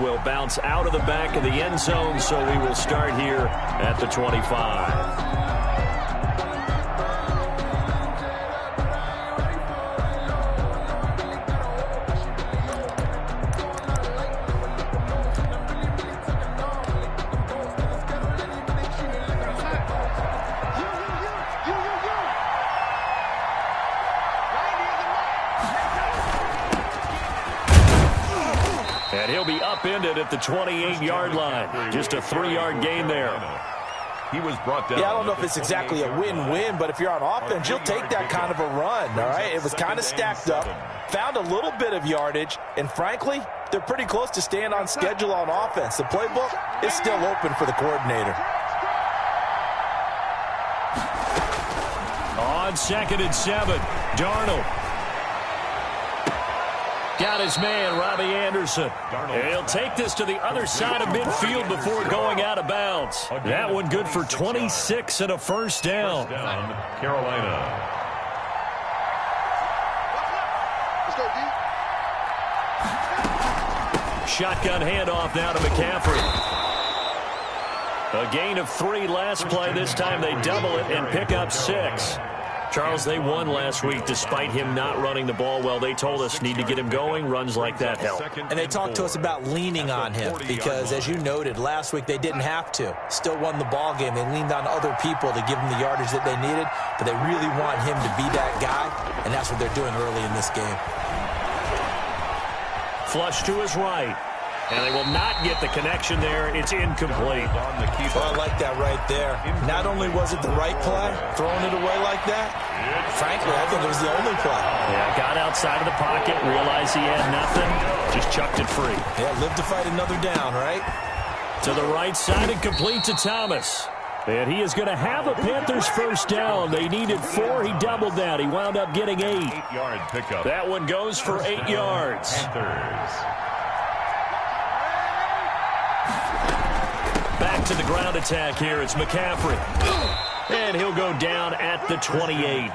Will bounce out of the back of the end zone, so we will start here at the 25. And he'll be upended at the 28-yard line. Just a 3-yard gain there. He was brought down. Yeah, I don't know if it's exactly a win-win, but if you're on offense, you'll take that kind of a run, all right? It was kind of stacked up, found a little bit of yardage, and frankly, they're pretty close to staying on schedule on offense. The playbook is still open for the coordinator. On 2nd and 7, Darnold. Got his man, Robbie Anderson. He'll take this to the other side of midfield before going out of bounds. That one good for 26 and a first down. Carolina. Shotgun handoff now to McCaffrey. A gain of 3 last play. This time they double it and pick up 6. Charles, they won last week despite him not running the ball well. They told us need to get him going. Runs like that help. And they talked to us about leaning on him because, as you noted, last week they didn't have to. Still won the ball game. They leaned on other people to give them the yardage that they needed, but they really want him to be that guy, and that's what they're doing early in this game. Flush to his right. And they will not get the connection there. It's incomplete. Well, I like that right there. Not only was it the right play, throwing it away like that, frankly, I think it was the only play. Yeah, got outside of the pocket, realized he had nothing, just chucked it free. Yeah, live to fight another down, right? To the right side and complete to Thomas. And he is going to have a Panthers first down. They needed 4. He doubled that. He wound up getting 8. 8-yard pickup. That one goes for 8 yards. Panthers. Back to the ground attack here. It's McCaffrey. And he'll go down at the 28.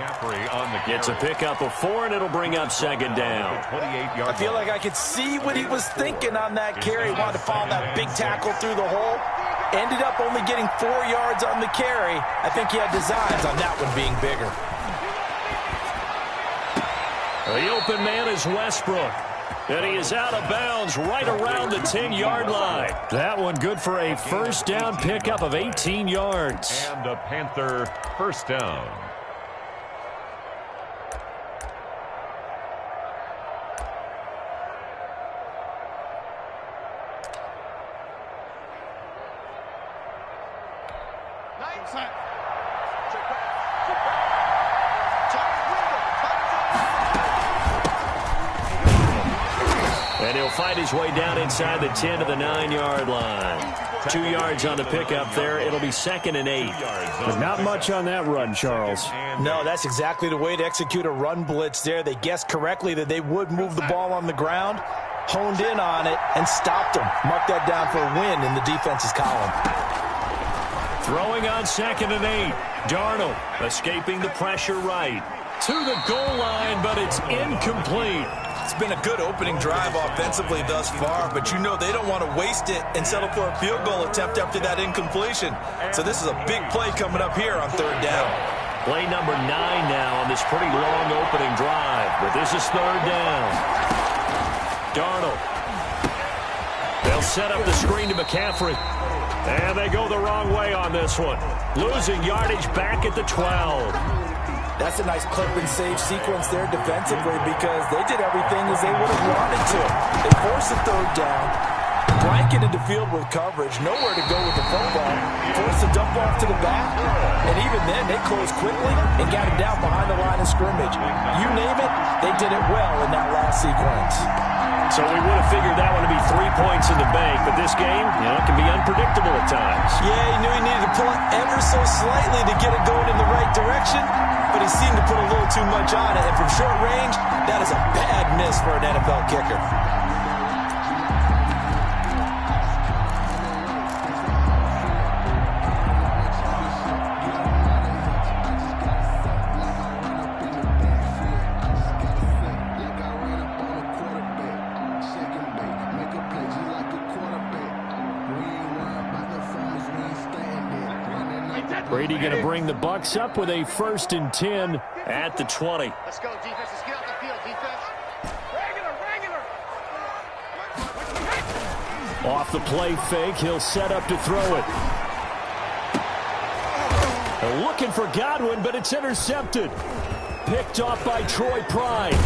It's a pickup of 4, and it'll bring up 2nd down. I feel like I could see what he was thinking on that carry. He wanted to follow that big tackle through the hole. Ended up only getting 4 yards on the carry. I think he had designs on that one being bigger. The open man is Westbrook. And he is out of bounds right around the 10-yard line. That one good for a first down pickup of 18 yards. And a Panther first down. And he'll fight his way down inside the 10 to the 9-yard line. 2 yards on the pickup there. It'll be 2nd and 8. But not much on that run, Charles. No, that's exactly the way to execute a run blitz there. They guessed correctly that they would move the ball on the ground, honed in on it, and stopped them. Mark that down for a win in the defense's column. Throwing on 2nd and 8. Darnold escaping the pressure right. To the goal line, but it's incomplete. It's been a good opening drive offensively thus far, but you know they don't want to waste it and settle for a field goal attempt after that incompletion. So this is a big play coming up here on 3rd down. Play number 9 now on this pretty long opening drive, but this is 3rd down. Darnold. They'll set up the screen to McCaffrey. And they go the wrong way on this one. Losing yardage back at the 12. That's a nice clip and save sequence there defensively because they did everything as they would have wanted to. They forced a 3rd down, blanketed the field with coverage, nowhere to go with the football, forced a dump off to the back, and even then they closed quickly and got him down behind the line of scrimmage. You name it, they did it well in that last sequence. So we would have figured that one to be 3 points in the bank, but this game, can be unpredictable at times. Yeah, he knew he needed to pull it ever so slightly to get it going in the right direction, but he seemed to put a little too much on it, and from short range, that is a bad miss for an NFL kicker. Make a play, you like a Brady going to bring the Bucs up with a 1st and 10 at the 20. Let's go, defense. Let's get off the field, defense. Regular. Off the play fake, he'll set up to throw it. Looking for Godwin, but it's intercepted. Picked off by Troy Pride.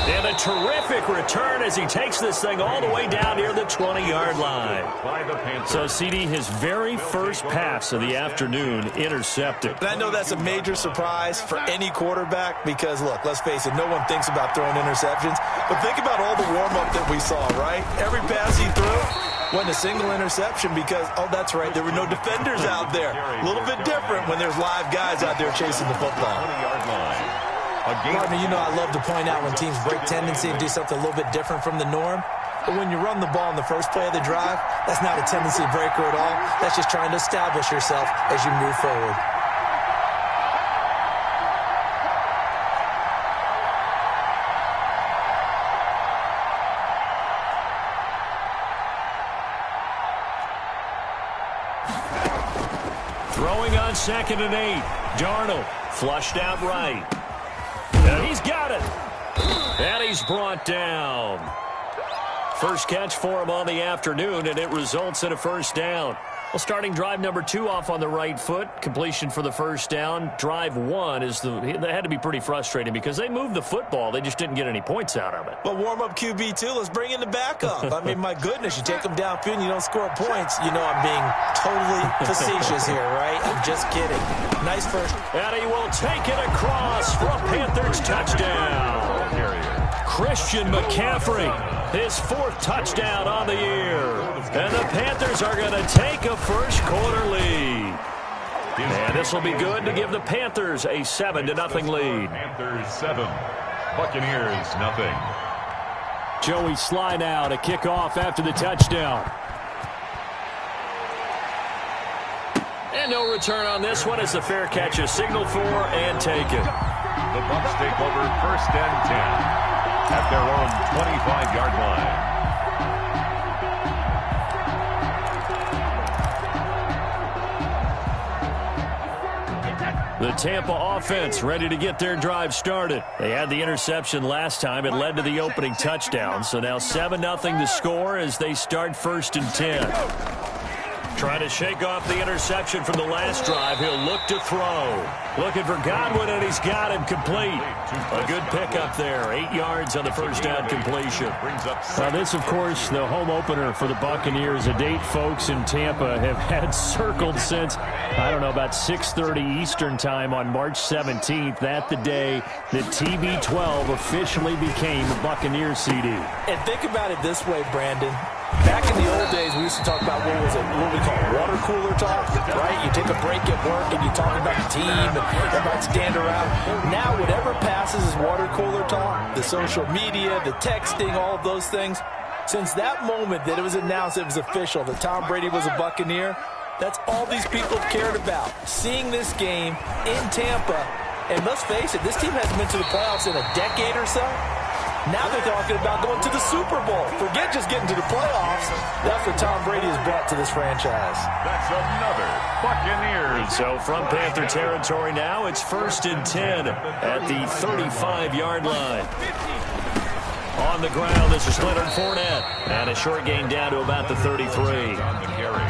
And a terrific return as he takes this thing all the way down near the 20-yard line. So, CD, his very first pass of the afternoon intercepted. And I know that's a major surprise for any quarterback because, look, let's face it, no one thinks about throwing interceptions. But think about all the warm-up that we saw, right? Every pass he threw wasn't a single interception because, oh, that's right, there were no defenders out there. A little bit different when there's live guys out there chasing the football. 20-yard line. Partner, you know I love to point out when teams break tendency and do something a little bit different from the norm. But when you run the ball in the first play of the drive, that's not a tendency breaker at all. That's just trying to establish yourself as you move forward. Throwing on 2nd and 8. Darnold flushed out right. And he's got it. And he's brought down. First catch for him on the afternoon, and it results in a 1st down. Well, starting drive number 2 off on the right foot. Completion for the 1st down. Drive 1 that had to be pretty frustrating because they moved the football. They just didn't get any points out of it. But warm-up QB, too. Let's bring in the backup. I mean, my goodness, you take them downfield and you don't score points. You know I'm being totally facetious here, right? I'm just kidding. Nice first. And he will take it across for a Panthers touchdown. Christian McCaffrey, his 4th touchdown on the year. And the Panthers are going to take a first quarter lead. And this will be good to give the Panthers a 7-0 lead. Panthers 7, Buccaneers 0. Joey Sly now to kick off after the touchdown. And no return on this one as the fair catch is signaled for and taken. The Bucs take over 1st and 10 at their own 25-yard line. The Tampa offense ready to get their drive started. They had the interception last time. It led to the opening touchdown. So now 7-0 to score as they start 1st and 10. Trying to shake off the interception from the last drive. He'll look to throw. Looking for Godwin, and he's got him complete. A good pickup there. 8 yards on the 1st down completion. Now this, of course, the home opener for the Buccaneers, a date folks in Tampa have had circled since, I don't know, about 6:30 Eastern time on March 17th. That the day that TB12 officially became a Buccaneers CD. And think about it this way, Brandon. Back in the old days, we used to talk about what we call water cooler talk, right? You take a break at work and you talk about the team and everybody stand around. Now, whatever passes is water cooler talk, the social media, the texting, all of those things. Since that moment that it was announced it was official that Tom Brady was a Buccaneer, that's all these people have cared about. Seeing this game in Tampa, and let's face it, this team hasn't been to the playoffs in a decade or so. Now they're talking about going to the Super Bowl. Forget just getting to the playoffs. That's what Tom Brady has brought to this franchise. That's another Buccaneers. So from Panther territory now, it's 1st and 10 at the 35-yard line. On the ground, this is Leonard Fournette. And a short gain down to about the 33. On the carry.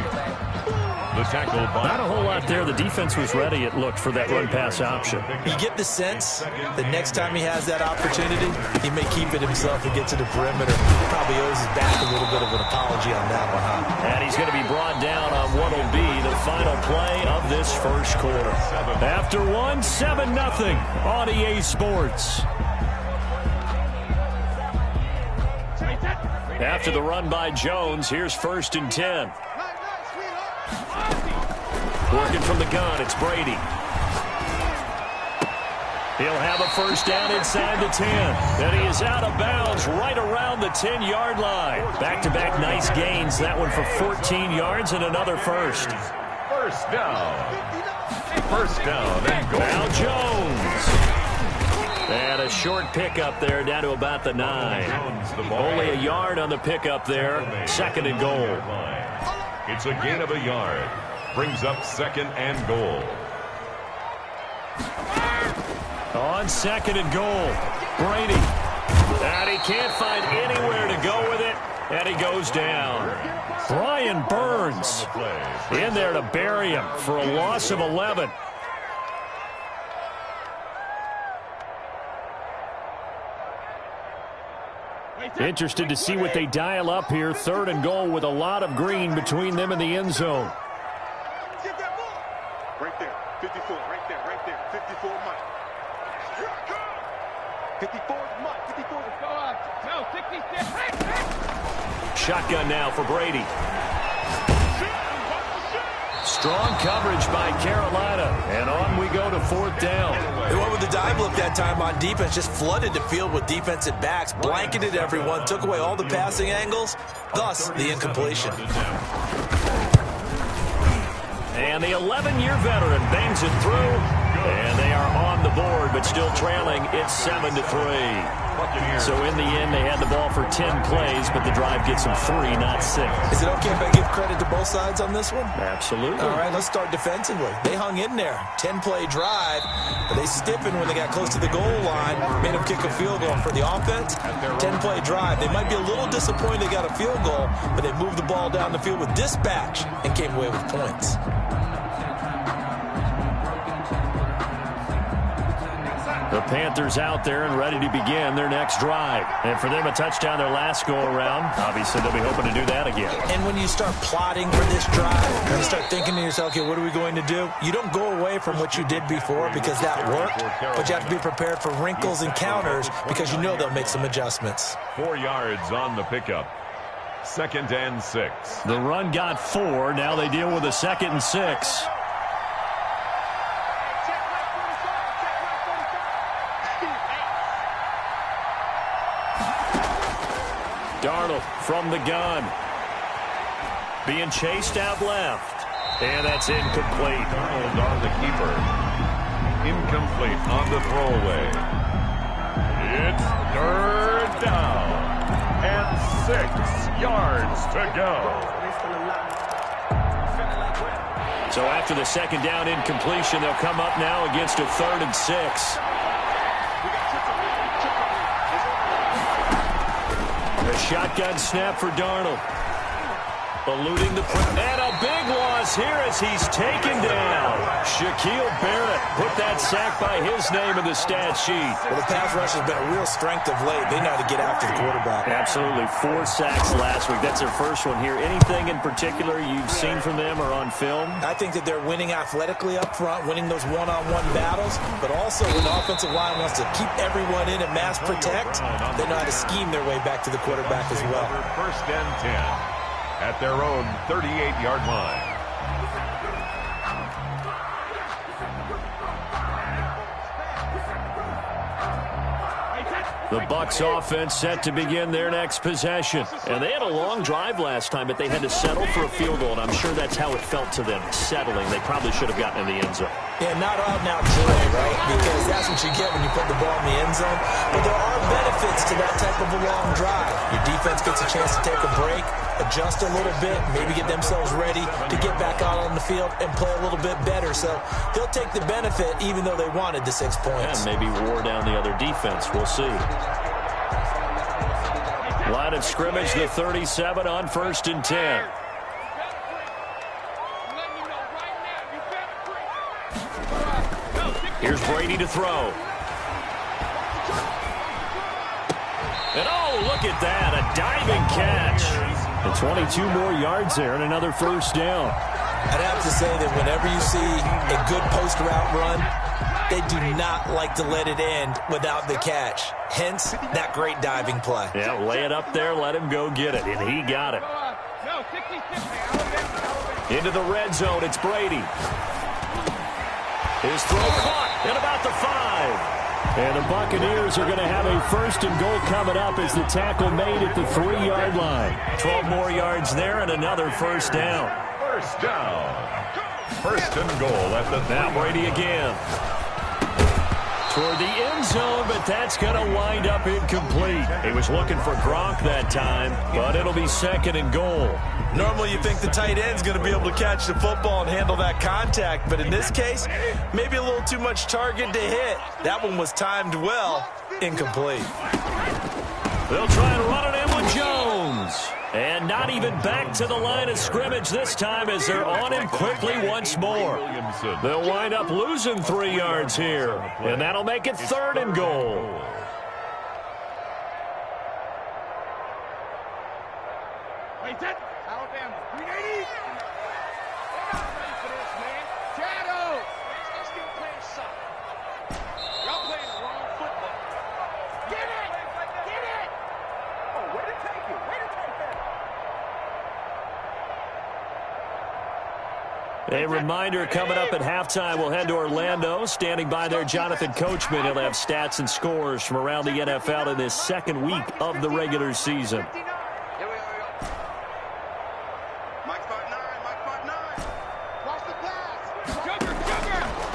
The tackle by Not a whole lot there. The defense was ready, it looked, for that run-pass option. You get the sense that next time he has that opportunity, he may keep it himself and get to the perimeter. Probably owes his back a little bit of an apology on that one, huh? And he's going to be brought down on what will be the final play of this first quarter. After one, 7-0 on EA Sports. After the run by Jones, here's 1st and 10. Working from the gun, it's Brady. He'll have a 1st down inside the 10. And he is out of bounds right around the 10-yard line. Back-to-back nice gains. That one for 14 yards and another first. First down. First down and goal. Now Jones. And a short pickup there down to about the 9. Only a yard on the pickup there. 2nd and goal. It's a gain of a yard. brings up 2nd and goal. On 2nd and goal, Brady. And he can't find anywhere to go with it, and he goes down. Brian Burns in there to bury him for a loss of 11. Interested to see what they dial up here. 3rd and goal with a lot of green between them and the end zone. Right there, 54, right there, 54 Mike. 54 is Mike, 54 is God. No, 66. Shotgun now for Brady. Strong coverage by Carolina. And on we go to 4th down. They went with the dive look that time on defense, just flooded the field with defensive backs, blanketed everyone, took away all the passing angles, thus the incompletion. And the 11-year veteran bangs it through. And they are on the board, but still trailing. It's 7-3. So in the end, they had the ball for 10 plays, but the drive gets them 3, not 6. Is it okay if I give credit to both sides on this one? Absolutely. All right, let's start defensively. They hung in there. 10-play drive, but they stiffened when they got close to the goal line, made them kick a field goal. For the offense, 10-play drive. They might be a little disappointed they got a field goal, but they moved the ball down the field with dispatch and came away with points. The Panthers out there and ready to begin their next drive. And for them, a touchdown their last go-around. Obviously, they'll be hoping to do that again. And when you start plotting for this drive, when you start thinking to yourself, okay, what are we going to do? You don't go away from what you did before because that worked, but you have to be prepared for wrinkles and counters because you know they'll make some adjustments. 4 yards on the pickup. 2nd and 6. The run got 4. Now they deal with a 2nd and 6. Darnold from the gun. Being chased out left. And that's incomplete. Darnold on the keeper. Incomplete on the throwaway. It's 3rd down. And 6 yards to go. So after the 2nd down incompletion, they'll come up now against a 3rd and 6. Shotgun snap for Darnold. Eluding the and a big loss here as he's taken down. Shaquille Barrett put that sack by his name in the stat sheet. Well, the pass rush has been a real strength of late. They know how to get after the quarterback. Absolutely. 4 sacks last week. That's their first one here. Anything in particular you've seen from them or on film? I think that they're winning athletically up front, winning those one-on-one battles, but also when the offensive line wants to keep everyone in and mass protect, they know how to scheme their way back to the quarterback as well. 1st and 10 at their own 38-yard line. The Bucs offense set to begin their next possession. And they had a long drive last time, but they had to settle for a field goal, and I'm sure that's how it felt to them, settling. They probably should have gotten in the end zone. Yeah, not out now joy, right? Because that's what you get when you put the ball in the end zone. But there are benefits to that type of a long drive. Your defense gets a chance to take a break, adjust a little bit, maybe get themselves ready to get back out on the field and play a little bit better. So they'll take the benefit even though they wanted the 6 points. And maybe wore down the other defense. We'll see. Line of scrimmage, the 37 on 1st and 10. Here's Brady to throw. And oh, look at that, a diving catch. And 22 more yards there and another 1st down. I'd have to say that whenever you see a good post route run, they do not like to let it end without the catch. Hence, that great diving play. Yeah, lay it up there, let him go get it, and he got it. Into the red zone, it's Brady. His throw caught at about the 5. And the Buccaneers are going to have a 1st and goal coming up as the tackle made at the 3-yard line. 12 more yards there and another 1st down. 1st down. 1st and goal at the now Brady again. Toward the end zone, but that's going to wind up incomplete. He was looking for Gronk that time, but it'll be 2nd and goal. Normally you think the tight end's going to be able to catch the football and handle that contact, but in this case, maybe a little too much target to hit. That one was timed well, incomplete. They'll try and run it in with Jones. And not even back to the line of scrimmage this time as they're on him quickly once more. They'll wind up losing 3 yards here, and that'll make it 3rd and goal. Alabama, 380. We're not ready for this, man. Shadow. Let's get playing soccer. Y'all playing the wrong football. Get it! Get it! Oh, way to take it. Way to take that. A reminder coming up at halftime, we'll head to Orlando. Standing by there, Jonathan Coachman. He'll have stats and scores from around the NFL in this 2nd week of the regular season.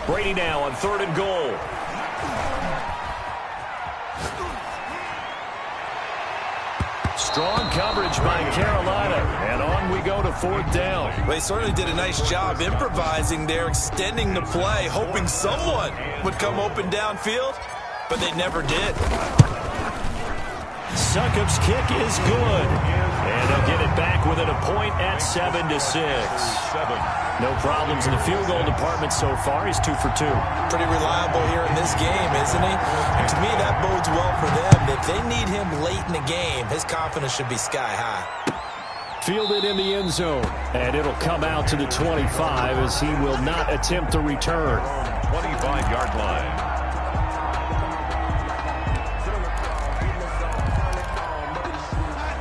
Brady now on 3rd and goal. Strong coverage by Carolina, and on we go to 4th down. They certainly did a nice job improvising there, extending the play, hoping someone would come open downfield, but they never did. Succop's kick is good, and they'll get it back within a point at 7-6. No problems in the field goal department so far. He's 2 for 2. Pretty reliable here in this game, isn't he? And to me, that bodes well for them. If they need him late in the game, his confidence should be sky high. Fielded in the end zone, and it'll come out to the 25 as he will not attempt to return. 25-yard line.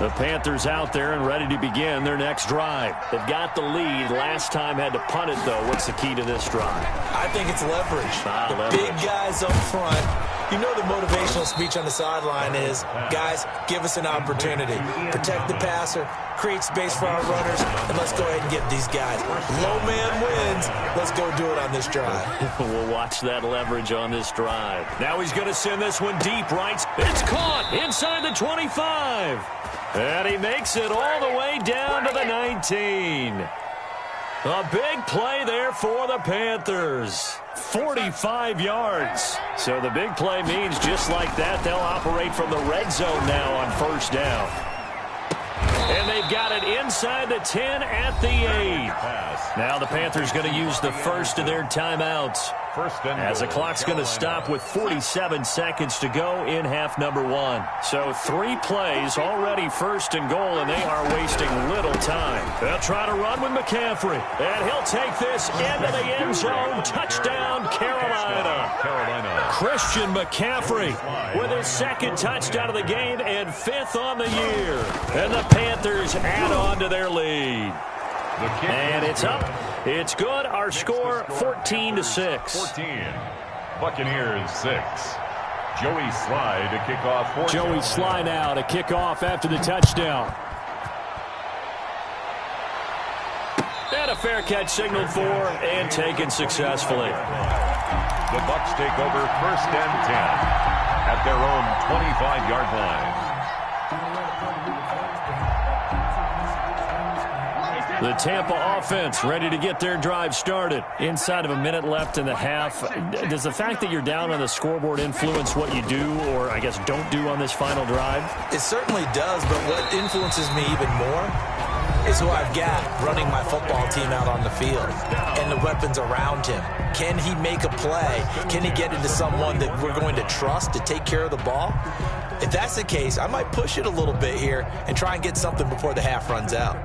The Panthers out there and ready to begin their next drive. They've got the lead. Last time had to punt it, though. What's the key to this drive? I think it's leverage. Leverage. Big guys up front. You know the motivational speech on the sideline is, guys, give us an opportunity. Protect the passer, create space for our runners, and let's go ahead and get these guys. Low man wins. Let's go do it on this drive. We'll watch that leverage on this drive. Now he's going to send this one deep right. It's caught inside the 25. And he makes it all the way down to the 19. A big play there for the Panthers. 45 yards. So the big play means just like that, they'll operate from the red zone now on 1st down. And they've got it inside the 10 at the 8. Now the Panthers going to use the first of their timeouts. As the clock's going to stop with 47 seconds to go in half number 1. So 3 plays already 1st and goal, and they are wasting little time. They'll try to run with McCaffrey, and he'll take this into the end zone. Touchdown, Carolina. Christian McCaffrey with his 2nd touchdown of the game and 5th on the year. And the Panthers add on to their lead. And it's up. It's good. Our score, 14-6. 14. Buccaneers 6. Joey Sly to kick off. Joey Sly now to kick off after the touchdown. And a fair catch signaled for and taken successfully. The Bucs take over 1st and 10 at their own 25-yard line. The Tampa offense ready to get their drive started. Inside of a minute left in the half. Does the fact that you're down on the scoreboard influence what you do or, I guess, don't do on this final drive? It certainly does, but what influences me even more is who I've got running my football team out on the field and the weapons around him. Can he make a play? Can he get into someone that we're going to trust to take care of the ball? If that's the case, I might push it a little bit here and try and get something before the half runs out.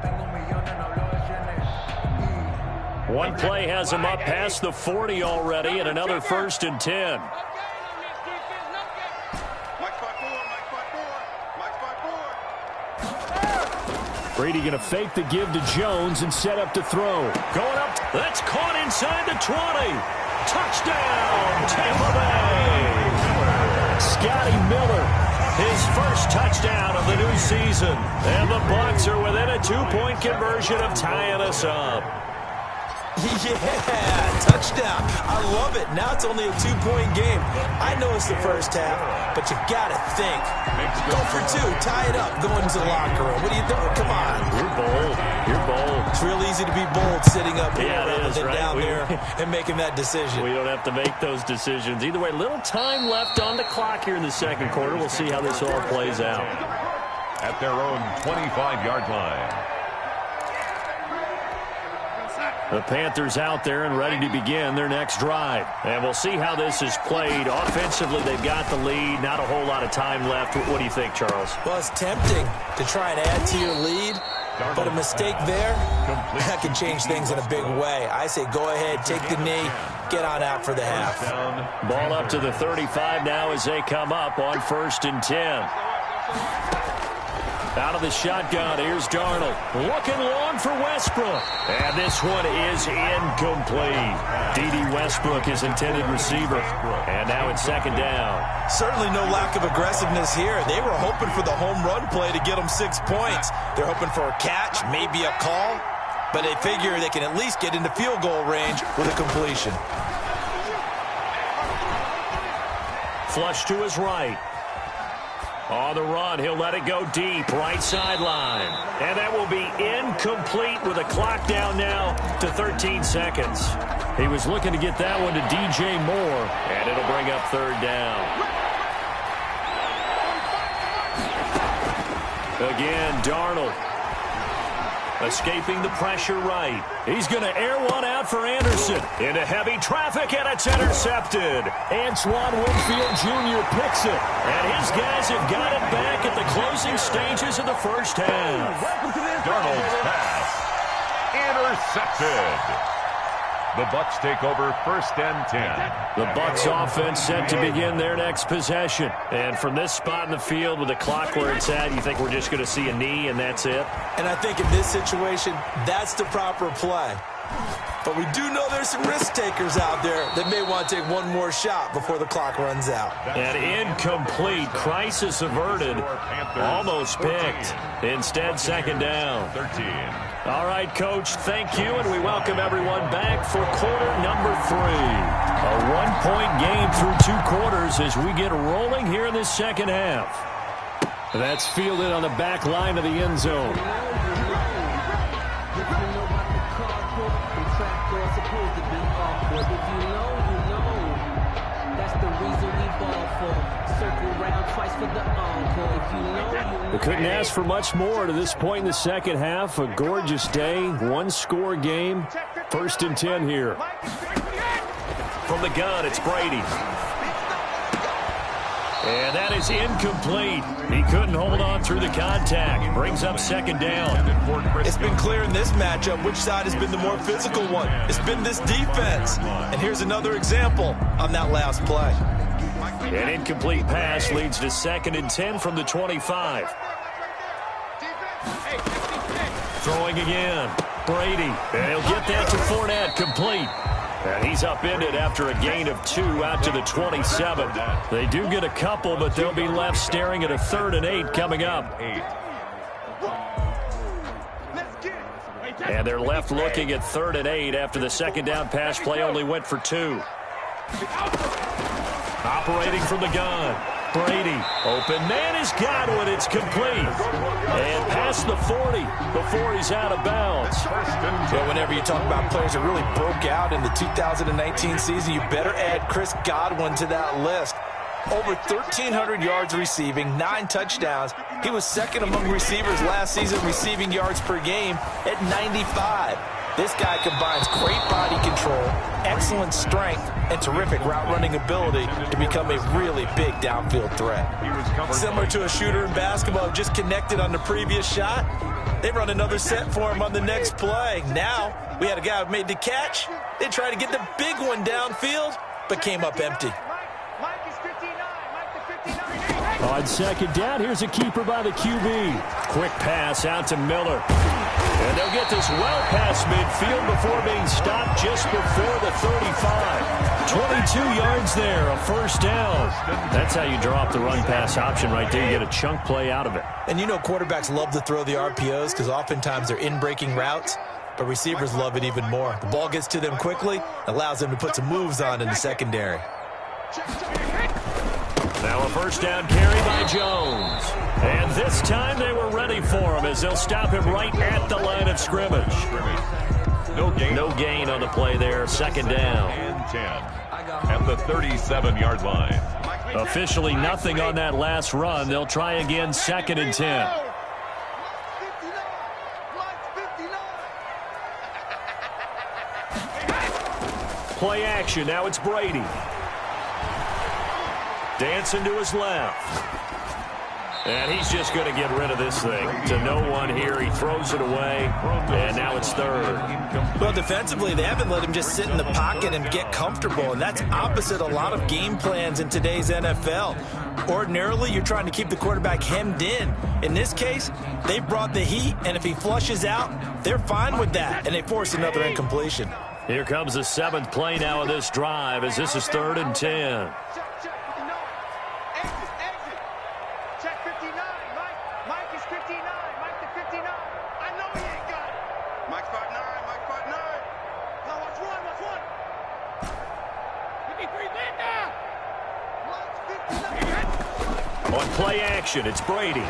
One play has him up past the 40 already, and another 1st and 10. Brady going to fake the give to Jones and set up to throw. Going up. That's caught inside the 20. Touchdown, Tampa Bay. Scotty Miller, his 1st touchdown of the new season. And the Bucs are within a 2-point conversion of tying us up. Yeah, touchdown. I love it. Now it's only a 2-point game. I know it's the first half, but you got to think. Go for 2, tie it up, go into the locker room. What are you doing? Come on. You're bold. You're bold. It's real easy to be bold sitting up here rather than down there and making that decision. We don't have to make those decisions. Either way, little time left on the clock here in the second quarter. We'll see how this all plays out. At their own 25-yard line. The Panthers out there and ready to begin their next drive. And we'll see how this is played. Offensively, they've got the lead. Not a whole lot of time left. What do you think, Charles? Well, it's tempting to try and add to your lead, but a mistake there, that can change things in a big way. I say go ahead, take the knee, get on out for the half. Ball up to the 35 now as they come up on 1st and 10. Out of the shotgun, here's Darnold. Looking long for Westbrook. And this one is incomplete. D.D. Westbrook, his intended receiver. And now it's 2nd down. Certainly no lack of aggressiveness here. They were hoping for the home run play to get them 6 points. They're hoping for a catch, maybe a call. But they figure they can at least get into field goal range with a completion. Flush to his right. On the run, he'll let it go deep, right sideline. And that will be incomplete with a clock down now to 13 seconds. He was looking to get that one to DJ Moore, and it'll bring up 3rd down. Again, Darnold. Escaping the pressure right. He's going to air one out for Anderson. Into heavy traffic, and it's intercepted. Antoine Winfield Jr. picks it. And his guys have got it back at the closing stages of the first half. Darnold's pass. Intercepted. The Bucs take over 1st and 10. The Bucs offense set to begin their next possession. And from this spot in the field with the clock where it's at, you think we're just going to see a knee and that's it? And I think in this situation, that's the proper play. But we do know there's some risk takers out there that may want to take one more shot before the clock runs out. An incomplete, crisis averted, almost picked. Instead, 2nd down. 13. All right, Coach, thank you, and we welcome everyone back for quarter number 3. A 1-point game through 2 quarters as we get rolling here in this second half. That's fielded on the back line of the end zone. We couldn't ask for much more to this point in the second half. A gorgeous day, 1-score game. 1st and 10 here. From the gun, it's Brady. And that is incomplete. He couldn't hold on through the contact. Brings up 2nd down. It's been clear in this matchup which side has been the more physical one. It's been this defense. And here's another example on that last play. An incomplete pass leads to 2nd and 10 from the 25. Throwing again. Brady. And he'll get that to Fournette, complete. And he's upended after a gain of 2 out to the 27. They do get a couple, but they'll be left staring at a 3rd and 8 coming up. And they're left looking at 3rd and 8 after the 2nd down pass play only went for 2. Operating from the gun. Brady. Open man has got one. It's complete. And past the 40 before he's out of bounds. But whenever you talk about players that really broke out in the 2019 season, you better add Chris Godwin to that list. Over 1,300 yards receiving, 9 touchdowns. He was 2nd among receivers last season receiving yards per game at 95. This guy combines great body control, excellent strength, and terrific route running ability to become a really big downfield threat. Similar to a shooter in basketball who just connected on the previous shot, they run another set for him on the next play. Now, we had a guy who made the catch. They tried to get the big one downfield, but came up empty. On 2nd down, here's a keeper by the QB. Quick pass out to Miller. And they'll get this well past midfield before being stopped just before the 35. 22 yards there, a 1st down. That's how you draw up the run-pass option right there. You get a chunk play out of it. And you know quarterbacks love to throw the RPOs because oftentimes they're in-breaking routes. but receivers love it even more. The ball gets to them quickly, allows them to put some moves on in the secondary. Now a first down carry by Jones. And this time they were ready for him as they'll stop him right at the line of scrimmage. No gain on the play there. Second down. And 10 at the 37-yard line. Officially nothing on that last run. They'll try again, second and 10. Play action. Now it's Brady. Dancing to his left. And he's just going to get rid of this thing. To no one here. He throws it away. And now it's third. Well, defensively, they haven't let him just sit in the pocket and get comfortable. And that's opposite a lot of game plans in today's NFL. Ordinarily, you're trying to keep the quarterback hemmed in. In this case, they brought the heat. And if he flushes out, they're fine with that. And they force another incompletion. Here comes the seventh play now of this drive as this is third and 10. On play action, it's Brady.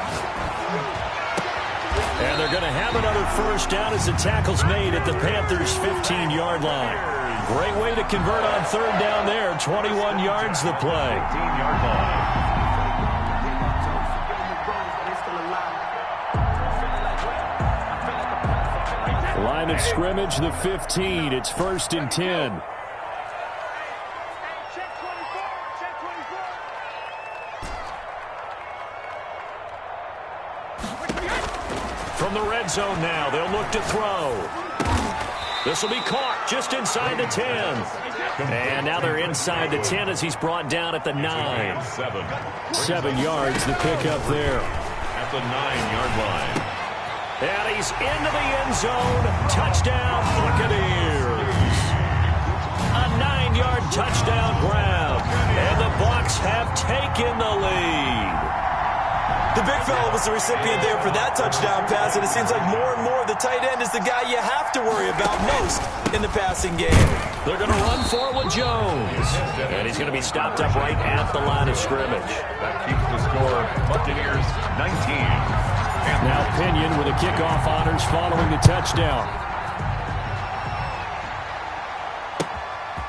And they're going to have another first down as the tackle's made at the Panthers' 15-yard line. Great way to convert on third down there. 21 yards the play. 15-yard line. Line of scrimmage, the 15. It's first and 10. From the red zone now, they'll look to throw. This will be caught just inside the 10. And now they're inside the 10 as he's brought down at the 9. 7 yards, the pickup there. At the 9-yard line. And he's into the end zone. Touchdown, Buccaneers. A 9-yard touchdown grab. And the Bucs have taken the lead. The big fella was the recipient there for that touchdown pass, and it seems like more and more the tight end is the guy you have to worry about most in the passing game. They're going to run for it with Jones. And he's going to be stopped up right at the line of scrimmage. That keeps the score Buccaneers 19. Now Pinion with a kickoff honors following the touchdown.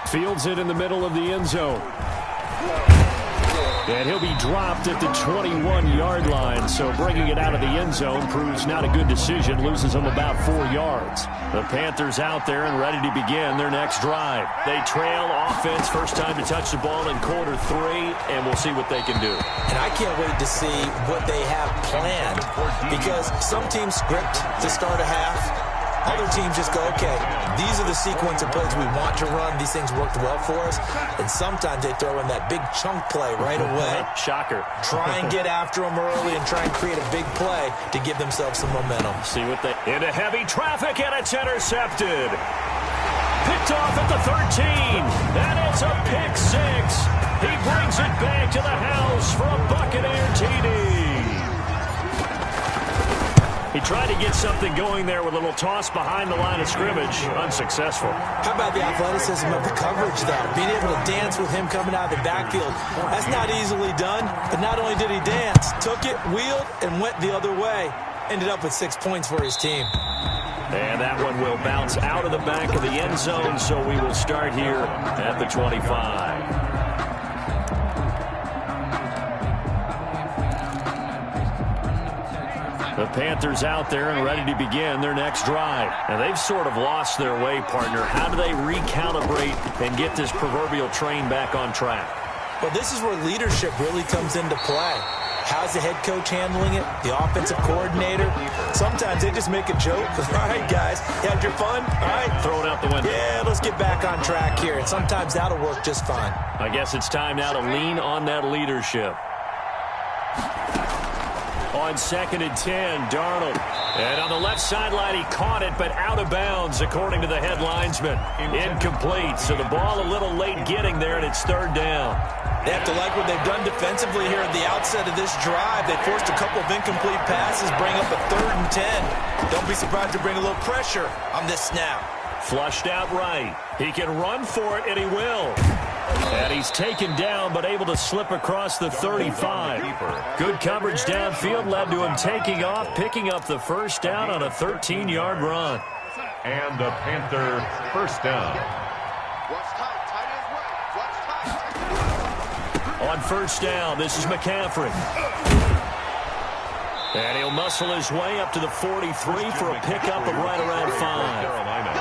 Fields it in the middle of the end zone. And he'll be dropped at the 21-yard line, so bringing it out of the end zone proves not a good decision, loses him about 4 yards. The Panthers out there and ready to begin their next drive. They trail offense, first time to touch the ball in quarter 3, and we'll see what they can do. And I can't wait to see what they have planned, because some teams script to start a half. Other teams just go, okay, these are the sequence of plays we want to run. These things worked well for us. And sometimes they throw in that big chunk play right away. Shocker. Try and get after them early and try and create a big play to give themselves some momentum. See what they... Into heavy traffic, and it's intercepted. Picked off at the 13. And it's a pick 6. He brings it back to the house for a Buccaneer TD. He tried to get something going there with a little toss behind the line of scrimmage. Unsuccessful. How about the athleticism of the coverage, though? Being able to dance with him coming out of the backfield. That's not easily done. But not only did he dance, took it, wheeled, and went the other way. Ended up with 6 points for his team. And that one will bounce out of the back of the end zone, so we will start here at the 25. The Panthers out there and ready to begin their next drive. And they've sort of lost their way, partner. How do they recalibrate and get this proverbial train back on track? Well, this is where leadership really comes into play. How's the head coach handling it? The offensive coordinator? Sometimes they just make a joke. All right, guys, you had your fun? All right. Throw it out the window. Yeah, let's get back on track here. And sometimes that'll work just fine. I guess it's time now to lean on that leadership. On second and 10, Darnold. And on the left sideline, he caught it, but out of bounds, according to the head linesman. Incomplete, so the ball a little late getting there, and it's third down. They have to like what they've done defensively here at the outset of this drive. They forced a couple of incomplete passes, bring up a 3rd and 10. Don't be surprised to bring a little pressure on this snap. Flushed out right. He can run for it, and he will. And he's taken down, but able to slip across the 35. Good coverage downfield led to him taking off, picking up the first down on a 13-yard run. And a Panther first down. Watch tight. Tight ends right. Watch tight. On first down, this is McCaffrey. And he'll muscle his way up to the 43 for a pickup of right around 5. Carolina.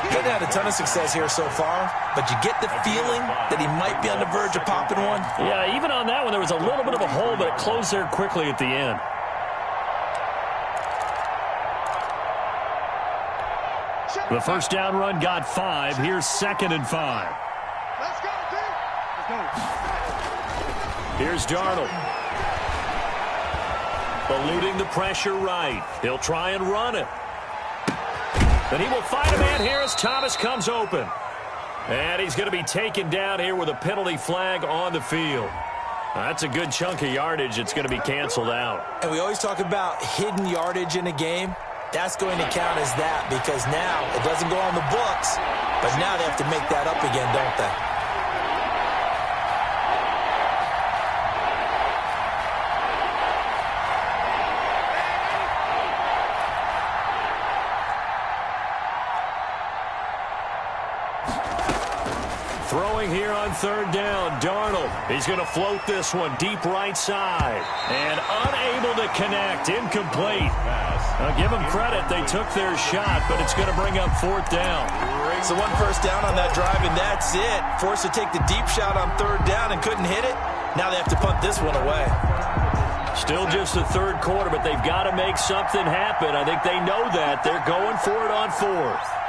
He hasn't had a ton of success here so far, but you get the feeling that he might be on the verge of popping one. Yeah, even on that one, there was a little bit of a hole, but it closed there quickly at the end. The first down run got 5. Here's 2nd and 5. Let's go, dude. Let's go. Here's Darnold. Eluding the pressure right. He'll try and run it. But he will find a man here as Thomas comes open. And he's going to be taken down here with a penalty flag on the field. That's a good chunk of yardage. It's going to be canceled out. And we always talk about hidden yardage in a game. That's going to count as that because now it doesn't go on the books, but now they have to make that up again, don't they? Throwing here on 3rd down, Darnold. He's going to float this one deep right side. And unable to connect, incomplete. Now give them credit, they took their shot, but it's going to bring up 4th down. So 1 first down on that drive, and that's it. Forced to take the deep shot on 3rd down and couldn't hit it. Now they have to punt this one away. Still just the 3rd quarter, but they've got to make something happen. I think they know that. They're going for it on 4th.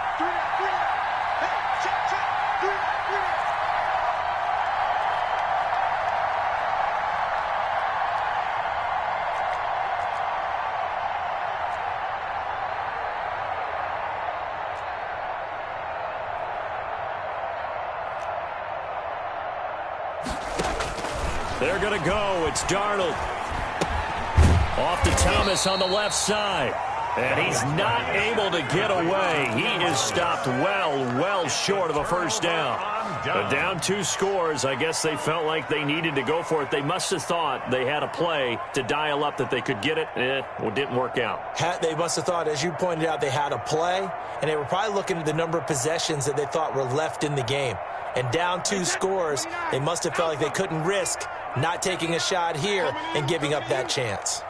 They're going to go. It's Darnold. Off to Thomas on the left side. And he's not able to get away. He is stopped well short of a first down. But down 2 scores, I guess they felt like they needed to go for it. They must have thought they had a play to dial up that they could get it. It didn't work out. They must have thought, as you pointed out, they had a play, and they were probably looking at the number of possessions that they thought were left in the game. And down 2 scores, they must have felt like they couldn't risk not taking a shot here and giving up that chance.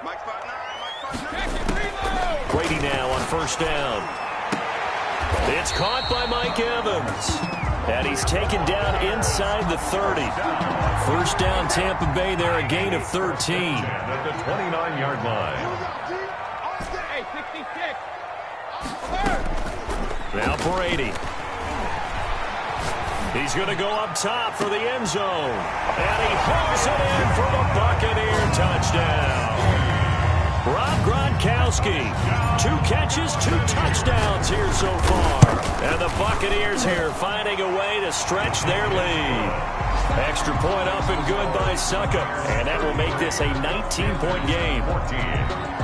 Brady now on first down. It's caught by Mike Evans. And he's taken down inside the 30. First down, Tampa Bay there, a gain of 13. At the 29-yard line. Now Brady. He's going to go up top for the end zone. And he hooks it in for the Buccaneer touchdown. Rob Gronkowski, 2 catches, 2 touchdowns here so far. And the Buccaneers here finding a way to stretch their lead. Extra point up and good by Succa. And that will make this a 19-point game. 14.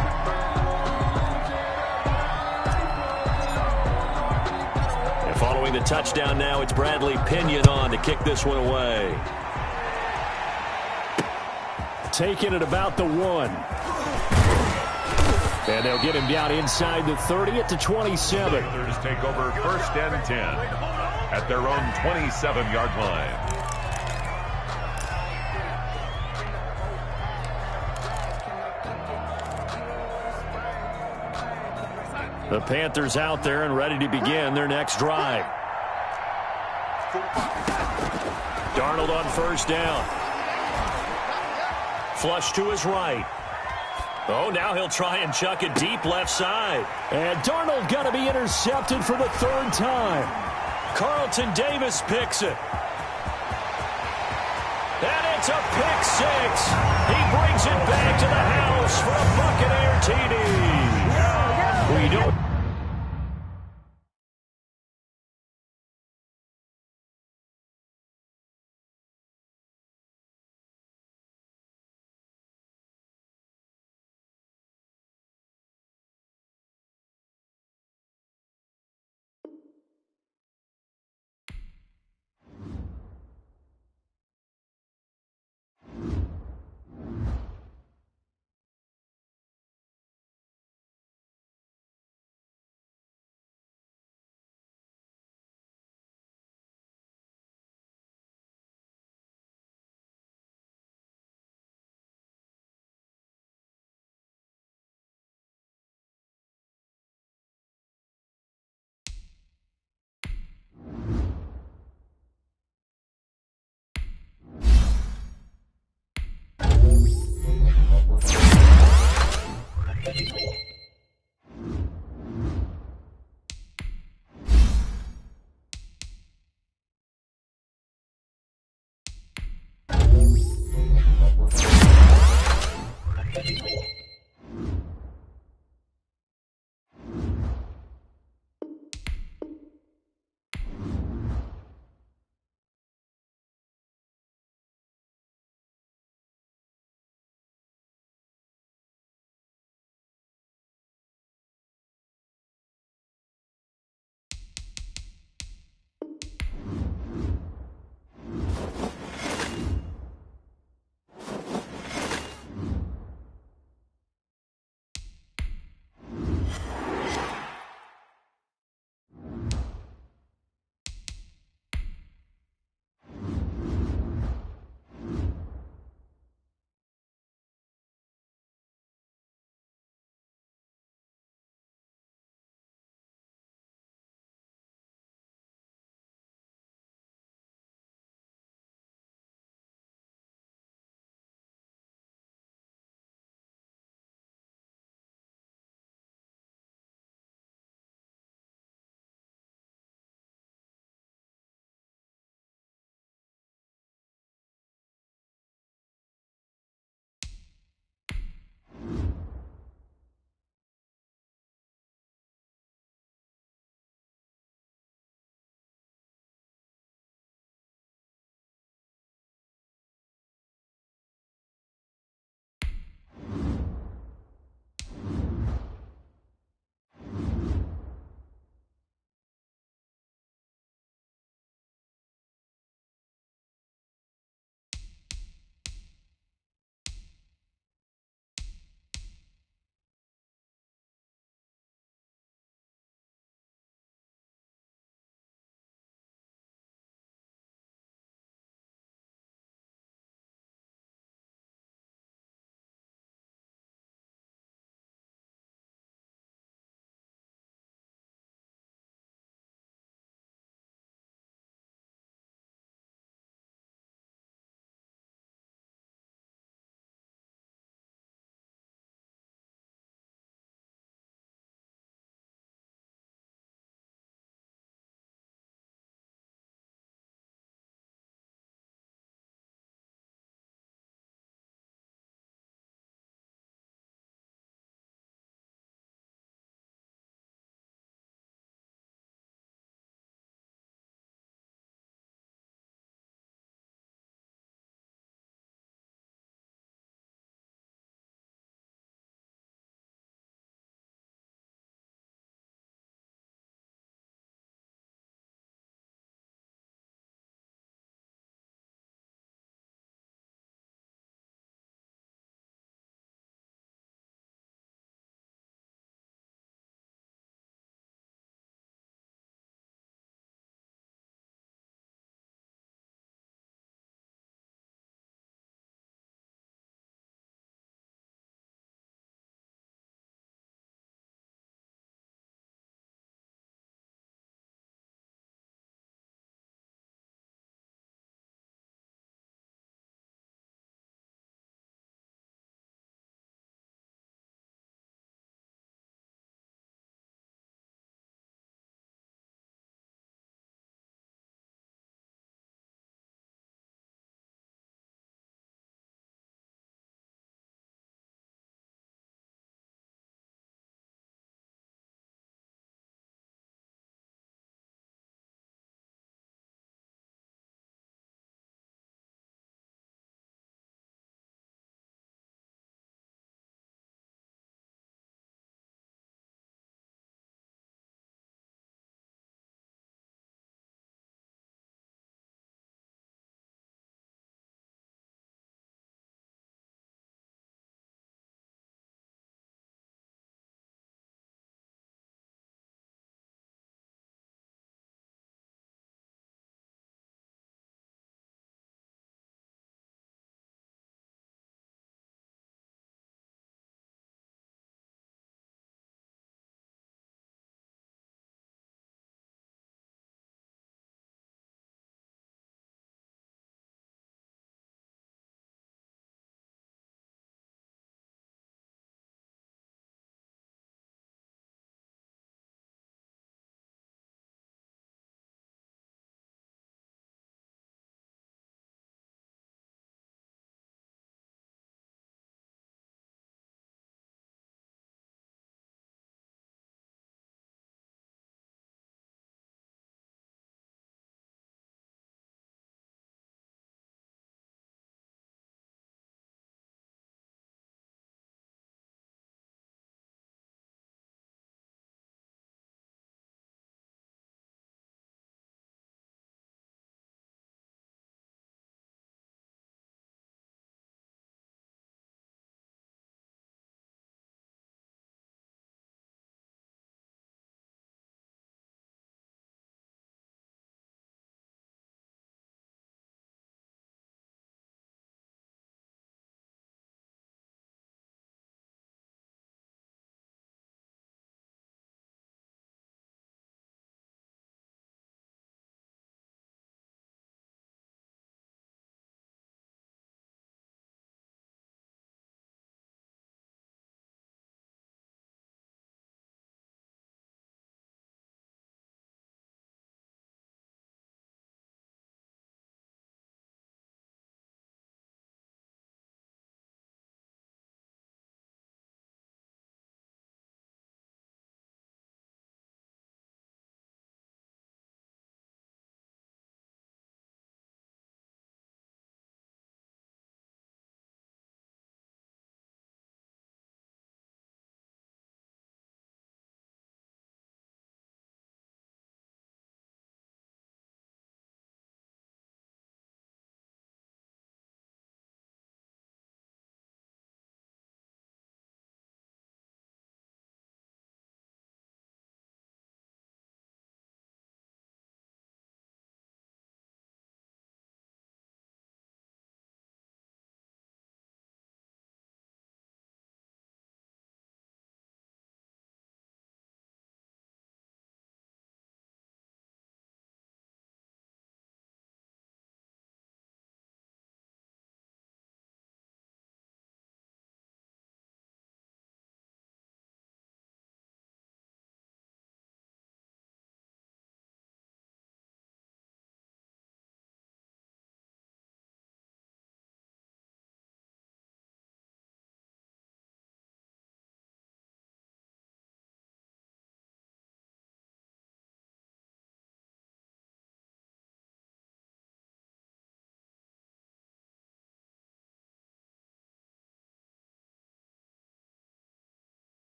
Following the touchdown now, it's Bradley Pinion on to kick this one away. Taking it about the 1. And they'll get him down inside the 30 at the 27. Panthers take over first and 10 at their own 27-yard line. The Panthers out there and ready to begin their next drive. Darnold on first down. Flush to his right. Oh, now he'll try and chuck it deep left side. And Darnold got to be intercepted for the 3rd time. Carlton Davis picks it. And it's a pick 6. He brings it back to the house for a Buccaneer TD. We don't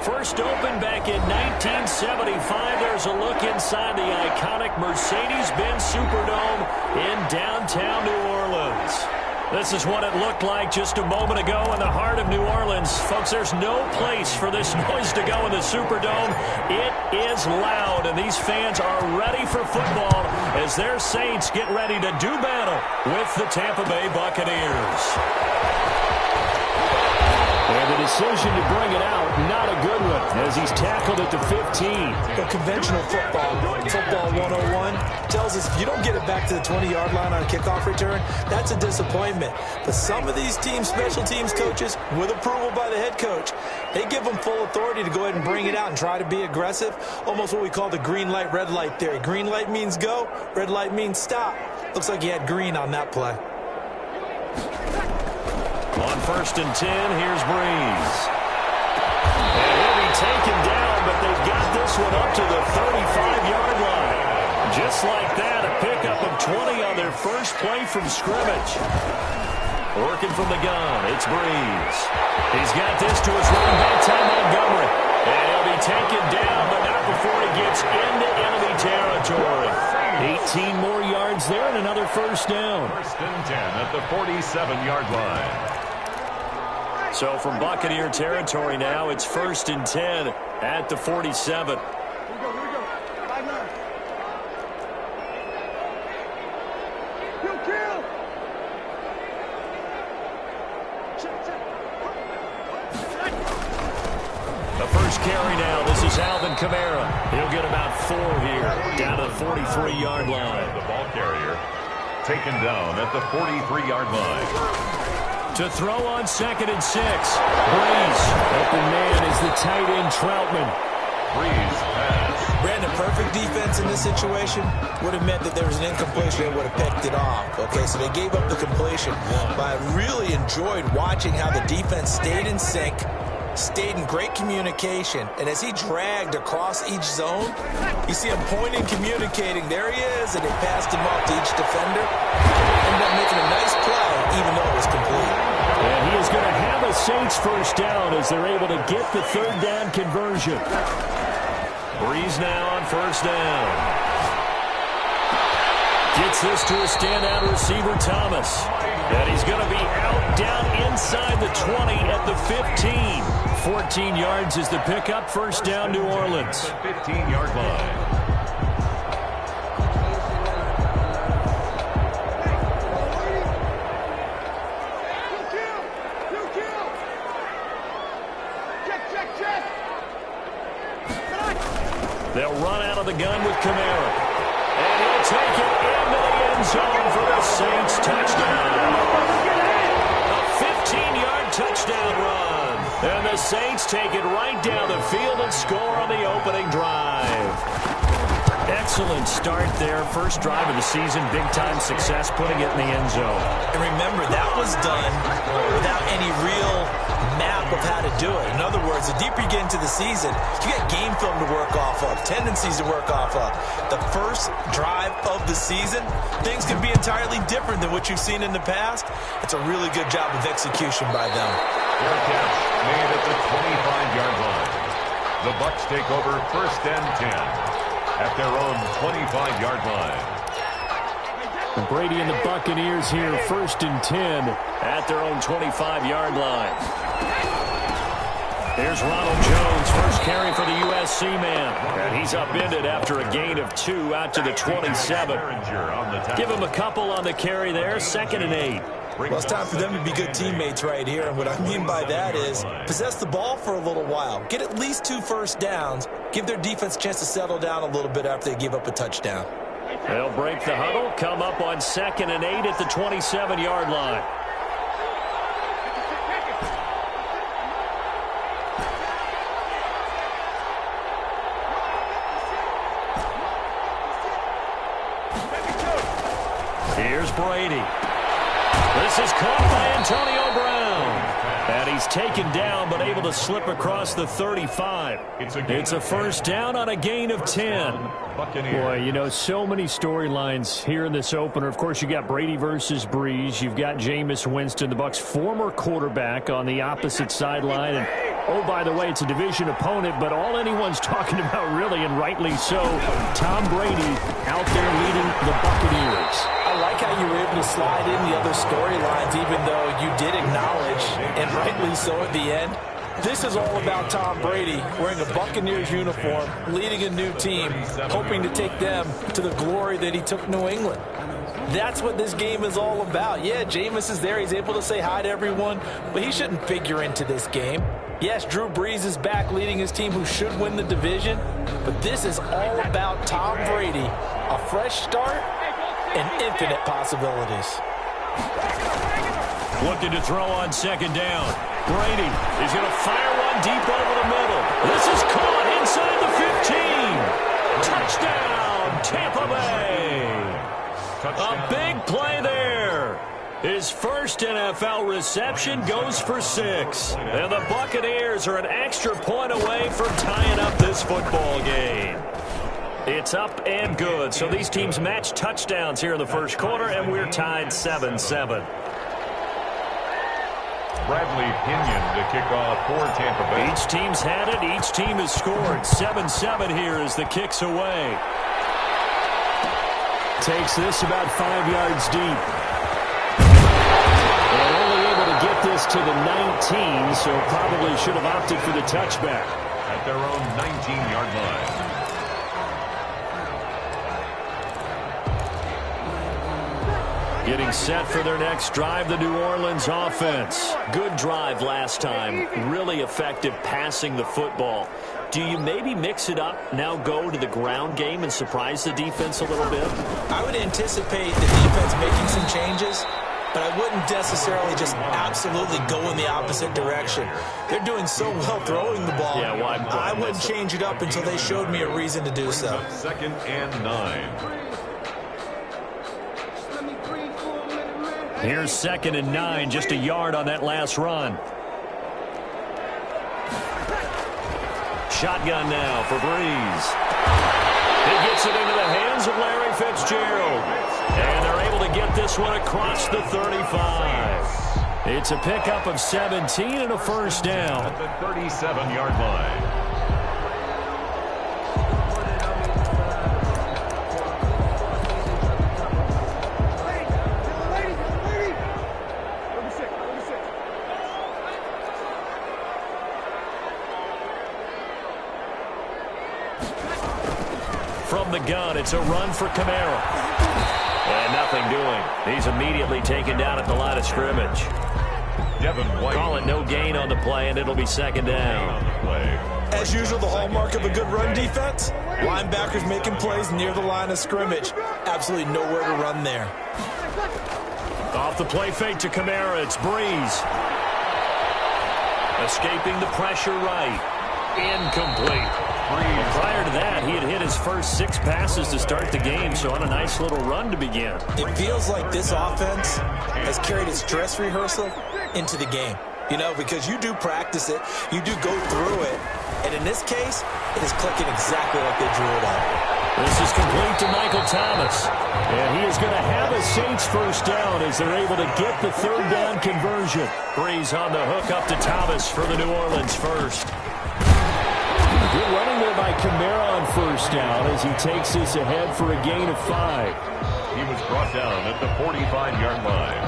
first opened back in 1975. There's a look inside the iconic Mercedes-Benz Superdome in downtown New Orleans. This is what it looked like just a moment ago in the heart of New Orleans. Folks, there's no place for this noise to go in the Superdome. It is loud, and these fans are ready for football as their Saints get ready to do battle with the Tampa Bay Buccaneers. And the decision to bring it out, not a good one, as he's tackled at the 15. But conventional football 101, tells us if you don't get it back to the 20-yard line on a kickoff return, that's a disappointment. But some of these special teams coaches, with approval by the head coach, they give them full authority to go ahead and bring it out and try to be aggressive, almost what we call the green light, red light theory. Green light means go, red light means stop. Looks like he had green on that play. On 1st and 10, here's Breeze. And he'll be taken down, but they've got this one up to the 35-yard line. Just like that, a pickup of 20 on their first play from scrimmage. Working from the gun, it's Breeze. He's got this to his running back, Ty Montgomery. And he'll be taken down, but not before he gets into enemy territory. 18 more yards there and another first down. 1st and 10 at the 47-yard line. So from Buccaneer territory now, it's 1st and 10 at the 47. Here we go. 5-9. Kill. The first carry now. This is Alvin Kamara. He'll get about 4 here, down to the 43-yard line. The ball carrier taken down at the 43-yard line. To throw on 2nd and 6. Breeze. Open man is the tight end, Troutman. Breeze pass. Brandon, perfect defense in this situation would have meant that there was an incompletion and would have picked it off. Okay, so they gave up the completion. But I really enjoyed watching how the defense stayed in sync, stayed in great communication, and as he dragged across each zone, you see him pointing, communicating. There he is, and they passed him off to each defender. Ended up making a nice play, even though it was complete. And he is going to have a Saints first down as they're able to get the 3rd down conversion. Breeze now on 1st down. Gets this to a standout receiver, Thomas. And he's going to be out down inside the 20 at the 15. 14 yards is the pickup. First down, New Orleans. 15-yard line. They'll run out of the gun with Kamara. And he'll take it into the end zone for the Saints touchdown. A 15-yard touchdown run. And the Saints take it right down the field and score on the opening drive. Excellent start there. First drive of the season. Big-time success putting it in the end zone. And remember, that was done without any real map of how to do it. In other words, the deeper you get into the season, you got game film to work off of, tendencies to work off of. The first drive of the season, things can be entirely different than what you've seen in the past. It's a really good job of execution by them. Fair catch made at the 25-yard line. The Bucs take over 1st and 10 at their own 25-yard line. And Brady and the Buccaneers here, 1st and 10 at their own 25-yard line. Here's Ronald Jones, first carry for the USC man. And he's upended after a gain of 2 out to the 27. Give him a couple on the carry there, 2nd and 8. Well, it's time for them to be good teammates right here. And what I mean by that is possess the ball for a little while. Get at least 2 first downs. Give their defense a chance to settle down a little bit after they give up a touchdown. They'll break the huddle, come up on 2nd and 8 at the 27-yard line. Here's Brady. This is caught by Antonio Brown. And he's taken down, but able to slip across the 35. It's a first down on a gain of 10. Boy, you know, so many storylines here in this opener. Of course, you got Brady versus Breeze. You've got Jameis Winston, the Bucs' former quarterback, on the opposite sideline. And, oh, by the way, it's a division opponent, but all anyone's talking about, really, and rightly so, Tom Brady out there leading the Buccaneers. I like how you were able to slide in the other storylines, even though you did acknowledge, and rightly so at the end. This is all about Tom Brady wearing a Buccaneers uniform, leading a new team, hoping to take them to the glory that he took New England. That's what this game is all about. Yeah, Jameis is there. He's able to say hi to everyone, but he shouldn't figure into this game. Yes, Drew Brees is back leading his team who should win the division, but this is all about Tom Brady, a fresh start and infinite possibilities. Looking to throw on second down. Brady is going to fire one deep over the middle. This is caught inside the 15. Touchdown, Tampa Bay. A big play there. His first NFL reception goes for 6. And the Buccaneers are an extra point away from tying up this football game. It's up and good. So these teams match touchdowns here in the first quarter, and we're tied 7-7. Bradley Pinion to kick off for Tampa Bay. Each team's had it. Each team has scored. 7-7 here as the kick's away. Takes this about 5 yards deep. And only able to get this to the 19, so probably should have opted for the touchback. At their own 19-yard line. Getting set for their next drive, the New Orleans offense. Good drive last time. Really effective passing the football. Do you maybe mix it up, now go to the ground game and surprise the defense a little bit? I would anticipate the defense making some changes, but I wouldn't necessarily just absolutely go in the opposite direction. They're doing so well throwing the ball. Yeah, well, I wouldn't change it up until they showed me a reason to do so. Second and 9. Here's second and 9, just a yard on that last run. Shotgun now for Breeze. He gets it into the hands of Larry Fitzgerald. And they're able to get this one across the 35. It's a pickup of 17 and a first down. At the 37-yard line. From the gun, it's a run for Kamara. And nothing doing. He's immediately taken down at the line of scrimmage. Devin White. Call it no gain on the play, and it'll be second down. As usual, the hallmark of a good run defense, linebackers making plays near the line of scrimmage. Absolutely nowhere to run there. Off the play fake to Kamara, it's Breeze. Escaping the pressure right. Incomplete. Prior to that, he had hit his first 6 passes to start the game, so on a nice little run to begin. It feels like this offense has carried its dress rehearsal into the game. You know, because you do practice it, you do go through it, and in this case, it is clicking exactly like they drew it up. This is complete to Michael Thomas, and he is going to have a Saints first down as they're able to get the third down conversion. Breeze on the hook up to Thomas for the New Orleans first. Good running there by Kamara on first down as he takes this ahead for a gain of 5. He was brought down at the 45-yard line.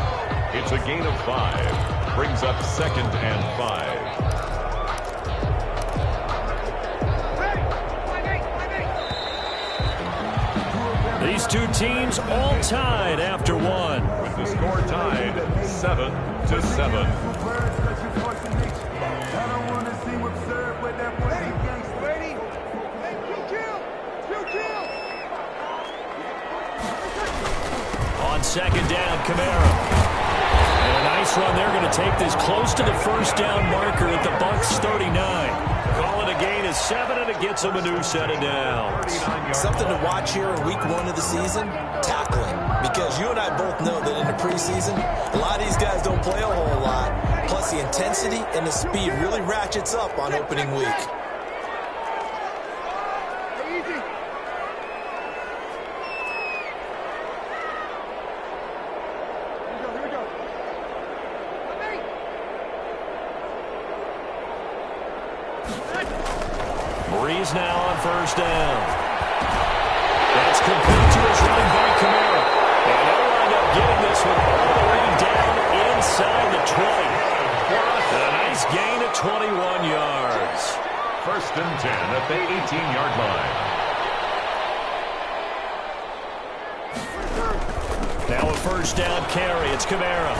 It's a gain of 5. Brings up second and 5. These two teams all tied after 1. With the score tied 7-7. On second down, Kamara. And a nice run. They're going to take this close to the first down marker at the Bucs 39. Call it a gain of 7, and it gets them a new set of downs. Something to watch here in week 1 of the season, tackling. because you and I both know that in the preseason, a lot of these guys don't play a whole lot. Plus, the intensity and the speed really ratchets up on opening week. Breeze now on first down. That's complete to his running back, Kamara. And they'll wind up getting this one all the way down inside the 20. A nice gain of 21 yards. First and 10 at the 18-yard line. Now a first down carry. It's Kamara.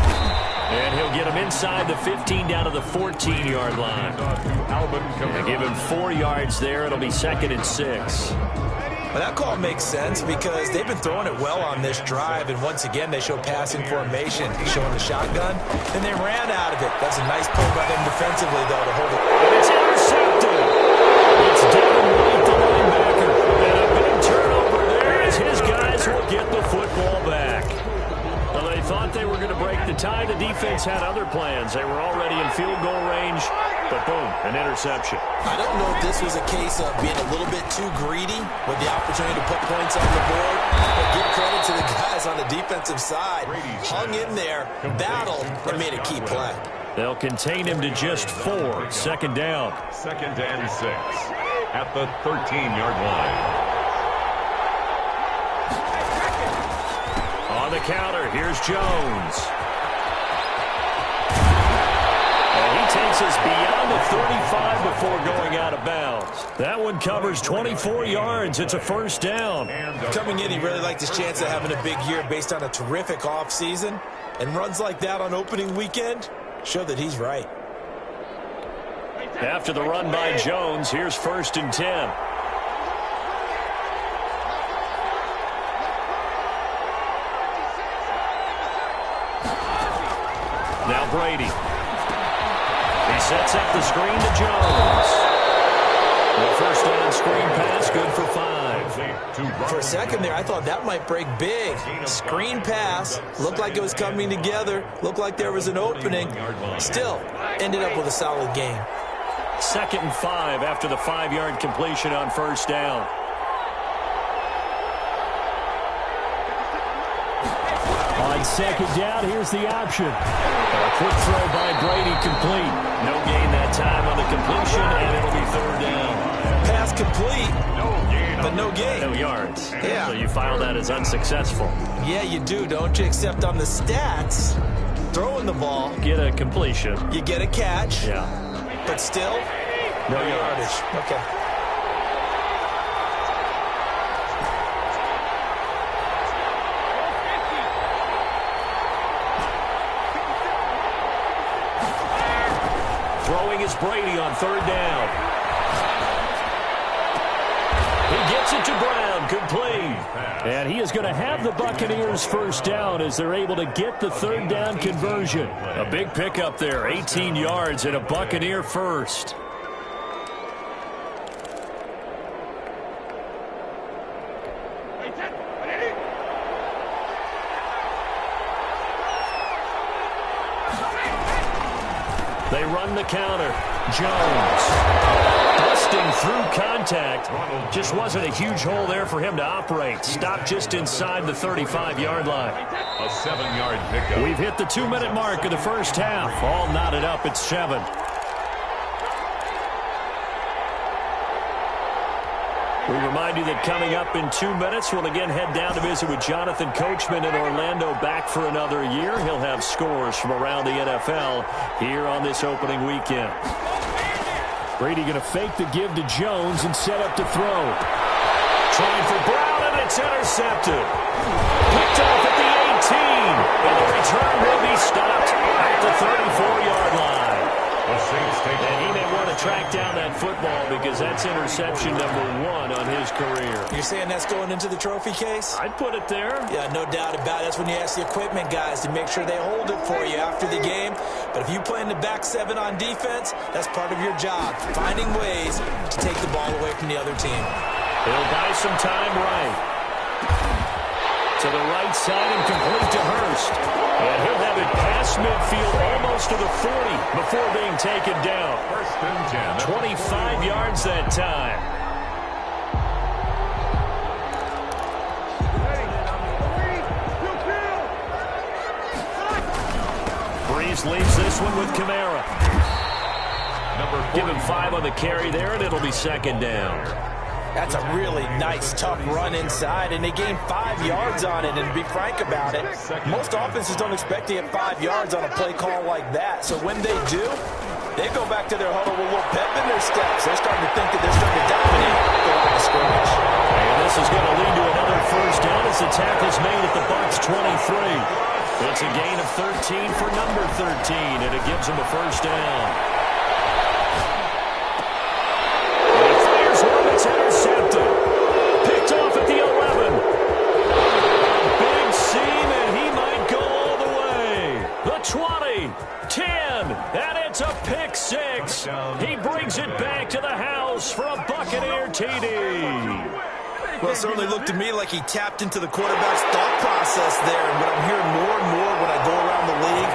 And he'll get him inside the 15 down to the 14-yard line. They give him 4 yards there. It'll be second and 6. Well, that call makes sense because they've been throwing it well on this drive, and once again they show passing formation, showing the shotgun, and they ran out of it. That's a nice play by them defensively, though, to hold it. And it's intercepted. It's Devin White, the linebacker. And a big turnover there as his guys will get the football back. Well, they thought they were going to break the tie. The defense had other plans. They were already in field goal range, but boom, an interception. I don't know if this was a case of being a little bit too greedy with the opportunity to put points on the board, but give credit to the guys on the defensive side. Hung in there, battled, and made a key play. They'll contain him to just 4. Second down. Second and 6 at the 13-yard line. On the counter, here's Jones. And he takes us beyond the 35 before going out of bounds. That one covers 24 yards. It's a first down. Coming in, he really liked his chance of having a big year based on a terrific offseason. And runs like that on opening weekend show that he's right. After the run by Jones, here's first and 10. Now Brady. He sets up the screen to Jones. The first down screen pass, good for 5. For a second there, I thought that might break big. Screen pass, looked like it was coming together, looked like there was an opening. Still, ended up with a solid gain. Second and 5 after the 5-yard completion on first down. On second down, here's the option. A quick throw by Brady, complete. No gain that time on the completion, and it'll be third down. Pass complete, but no gain. No yards. Yeah. So you file that as unsuccessful. Yeah, you do, don't you? Except on the stats, throwing the ball, Get a completion. you get a catch, Yeah. but still, no yardage. Okay. Throwing is Brady on third down. He gets it to Brown, complete. And he is going to have the Buccaneers first down as they're able to get the third down conversion. A big pickup there, 18 yards and a Buccaneer first. They run the counter. Jones busting through contact. Just wasn't a huge hole there for him to operate. Stopped just inside the 35-yard line. A 7-yard pickup. We've hit the 2-minute mark of the first half. All knotted up at 7. We remind you that coming up in 2 minutes, we'll again head down to visit with Jonathan Coachman in Orlando, back for another year. He'll have scores from around the NFL here on this opening weekend. Brady going to fake the give to Jones and set up to throw. Trying for Brown, and it's intercepted. Picked off at the 18, and the return will be stopped at the 34-yard line. And he may want to track down that football because that's interception number 1 on his career. You're saying that's going into the trophy case? I'd put it there. Yeah, no doubt about it. That's when you ask the equipment guys to make sure they hold it for you after the game. But if you play in the back 7 on defense, that's part of your job, finding ways to take the ball away from the other team. He'll buy some time right. To the right side and complete to Hurst. And he'll have it past midfield almost to the 40 before being taken down. First and 10. 25 yards that time. Breeze leaves this one with Kamara. Give him 5 on the carry there, and it'll be second down. That's a really nice, tough run inside, and they gained 5 yards on it. And to be frank about it, most offenses don't expect to get 5 yards on a play call like that. So when they do, they go back to their huddle with a little pep in their steps. They're starting to think that they're starting to dominate the line of scrimmage. And this is going to lead to another first down as the tackle's made at the Bucs 23. It's a gain of 13 for number 13, and it gives them a first down. It's intercepted. Picked off at the 11. Big seam, and he might go all the way. The 20, 10, and it's a pick 6. He brings it back to the house for a Buccaneer TD. Well, it certainly looked to me like he tapped into the quarterback's thought process there. And what I'm hearing more and more when I go around the league,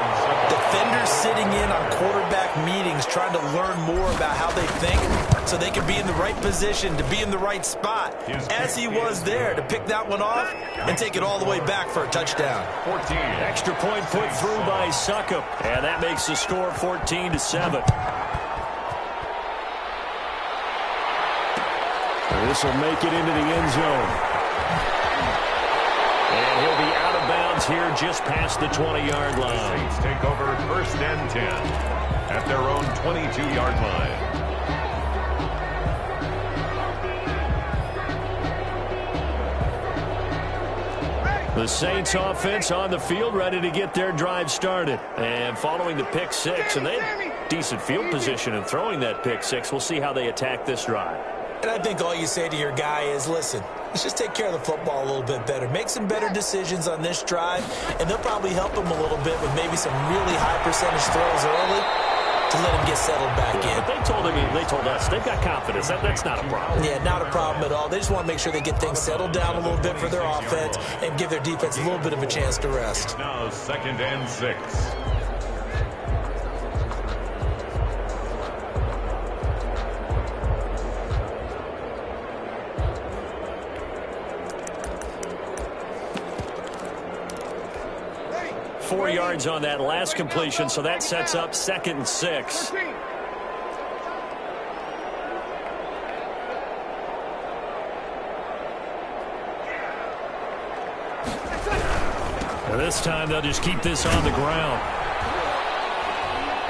defenders sitting in on quarterback meetings trying to learn more about how they think so they can be in the right position to be in the right spot, as he was there to pick that one off and take it all the way back for a touchdown. 14. Extra point put through by Succop, and that makes the score 14-7. This will make it into the end zone. And he'll be out of bounds here just past the 20-yard line. Saints take over first and 10 at their own 22-yard line. The Saints offense on the field, ready to get their drive started. And following the pick 6, and they have decent field position in throwing that pick 6. We'll see how they attack this drive. And I think all you say to your guy is, listen, let's just take care of the football a little bit better. Make some better decisions on this drive, and they'll probably help him a little bit with maybe some really high percentage throws early to let him get settled back in. But they told us, they've got confidence. That's not a problem. Yeah, not a problem at all. They just want to make sure they get things settled down a little bit for their offense and give their defense a little bit of a chance to rest. Now second and 6. Four yards on that last completion, so that sets up second and 6. And this time they'll just keep this on the ground.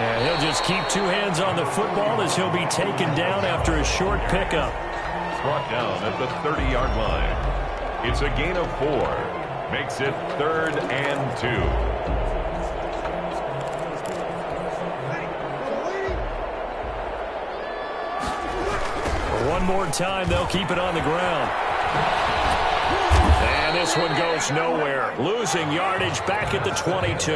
And he'll just keep 2 hands on the football as he'll be taken down after a short pickup. Brought down at the 30-yard line. It's a gain of 4. Makes it 3rd and 2. One more time, they'll keep it on the ground. And this one goes nowhere. Losing yardage back at the 22.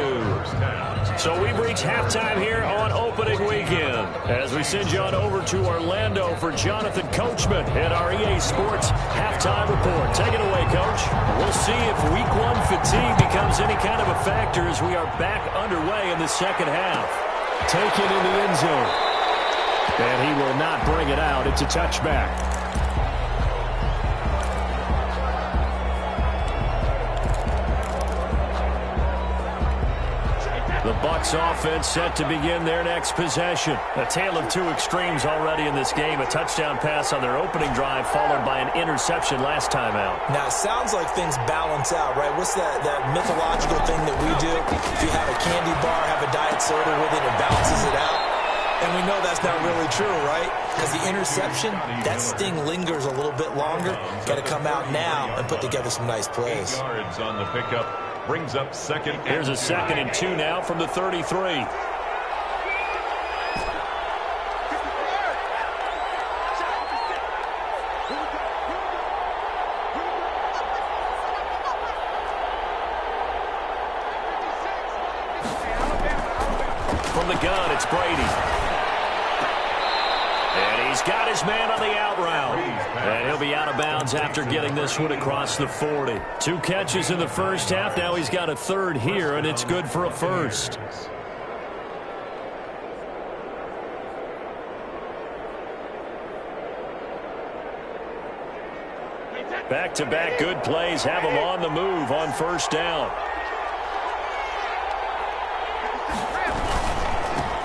So we've reached halftime here on opening weekend. As we send you on over to Orlando for Jonathan Coachman at our EA Sports halftime report. Take it away, Coach. We'll see if week 1 fatigue becomes any kind of a factor as we are back underway in the second half. Taken in the end zone. And he will not bring it out. It's a touchback. The Bucs offense set to begin their next possession. A tale of 2 extremes already in this game. A touchdown pass on their opening drive followed by an interception last time out. Now, it sounds like things balance out, right? What's that mythological thing that we do? If you have a candy bar, have a diet soda with it, it balances it out. And we know that's not really true, right? Because the interception, that sting lingers a little bit longer. Got to come out now and put together some nice plays. 8 yards on the pickup. Brings up second. Here's a 2nd and 2 now from the 33. From the gun, it's Brady. And he He's got his man on the out route. And he'll be out of bounds after getting this one across the 40. 2 catches in the first half. Now he's got a third here, and it's good for a first. Back-to-back good plays have him on the move on first down.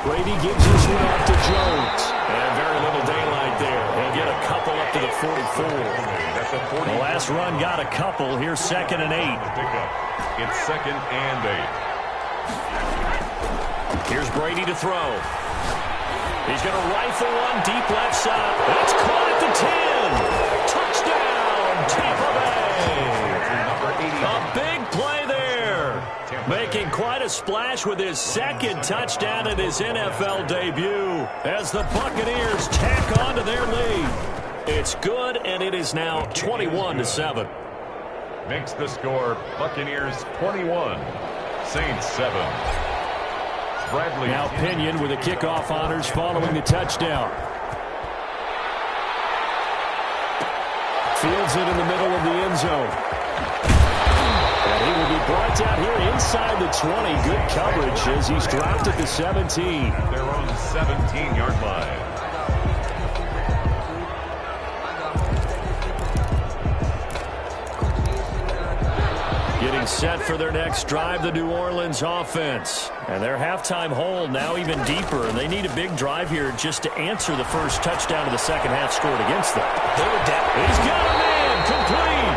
Brady gives this one off to Jones. And very little daylight there. He'll get a couple up to the 44. The last run got a couple. Here's 2nd and 8. It's 2nd and 8. Here's Brady to throw. He's going to rifle one deep left side. That's caught at the 10. Touchdown, Tampa Bay. A big play there. Making quite a splash with his 2nd touchdown in his NFL debut as the Buccaneers tack on to their lead. It's good, and it is now 21-7. Makes the score Buccaneers 21, Saints 7. Bradley. Now Pinion with the kickoff honors following the touchdown. Fields it in the middle of the end zone. And he will be brought down here inside the 20. Good coverage as he's dropped at the 17. They're on the 17-yard line. Getting set for their next drive, the New Orleans offense. And their halftime hold now even deeper. And they need a big drive here just to answer the first touchdown of the second half scored against them. They were down. He's got a man complete.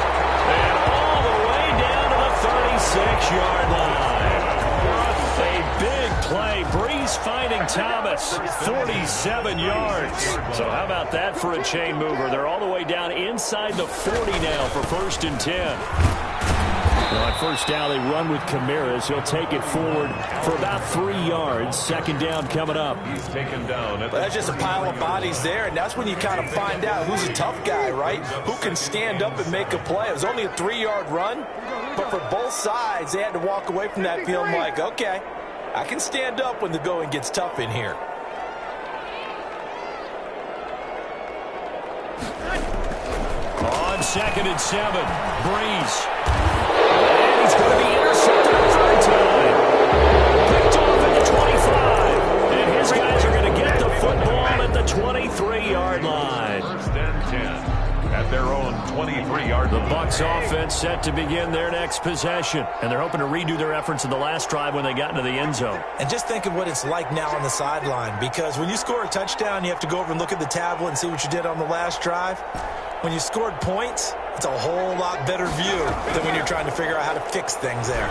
And all the way down to the 36-yard line. A big play. Breeze finding Thomas. 47 yards. So how about that for a chain mover? They're all the way down inside the 40 now for 1st and 10. Well, on first down, they run with Camaras. He'll take it forward for about 3 yards. 2nd down coming up. He's taken down. That's just a pile of bodies there, and that's when you kind of find out who's a tough guy, right? Who can stand up and make a play. It was only a 3-yard run, but for both sides, they had to walk away from that feeling like, okay, I can stand up when the going gets tough in here. On 2nd and 7, Breeze. And he's going to be intercepted a 3rd time. Picked off at the 25. And his guys are going to get the football at the 23-yard line. 1st and 10 at their own 23-yard line. The Bucs offense set to begin their next possession. And they're hoping to redo their efforts in the last drive when they got into the end zone. And just think of what it's like now on the sideline, because when you score a touchdown, you have to go over and look at the tablet and see what you did on the last drive. When you scored points, it's a whole lot better view than when you're trying to figure out how to fix things there.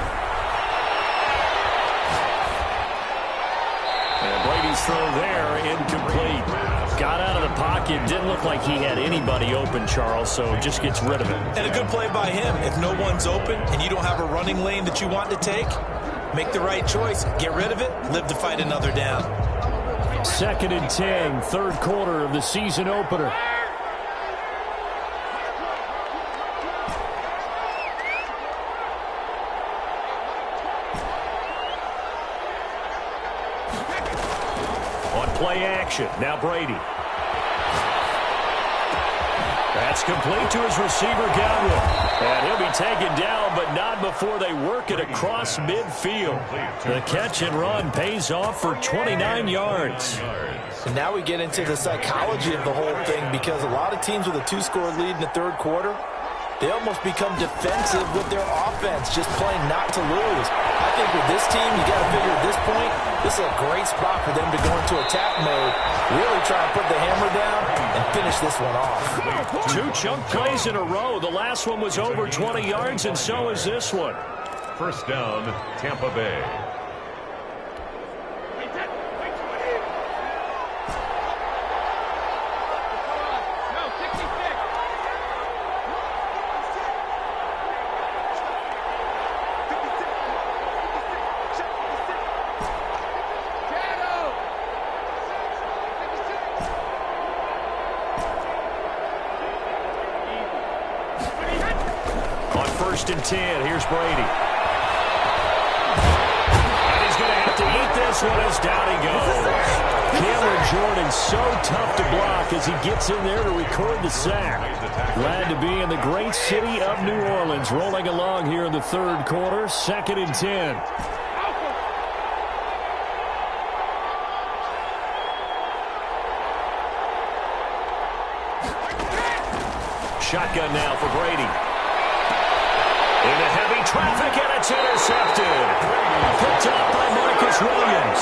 And Brady's throw there, incomplete. Got out of the pocket. Didn't look like he had anybody open, Charles, so just gets rid of it. And a good play by him. If no one's open and you don't have a running lane that you want to take, make the right choice. Get rid of it. Live to fight another down. 2nd and 10, 3rd quarter of the season opener. Play action. Now Brady. That's complete to his receiver, Godwin. And he'll be taken down, but not before they work it across midfield. The catch and run pays off for 29 yards. And now we get into the psychology of the whole thing, because a lot of teams with a 2-score lead in the 3rd quarter, they almost become defensive with their offense, just playing not to lose. I think with this team, you got to figure at this point, this is a great spot for them to go into attack mode, really try and put the hammer down and finish this one off. 2 chunk plays in a row. The last one was over 20 yards, and so is this one. 1st down, Tampa Bay. And 10. Here's Brady. And he's going to have to eat this this one is down he goes. Cameron Jordan so tough to block as he gets in there to record the sack. Glad to be in the great city of New Orleans, rolling along here in the third quarter, 2nd and 10. Shotgun now for Brady. Into heavy traffic, and it's intercepted. Picked up by Marcus Williams.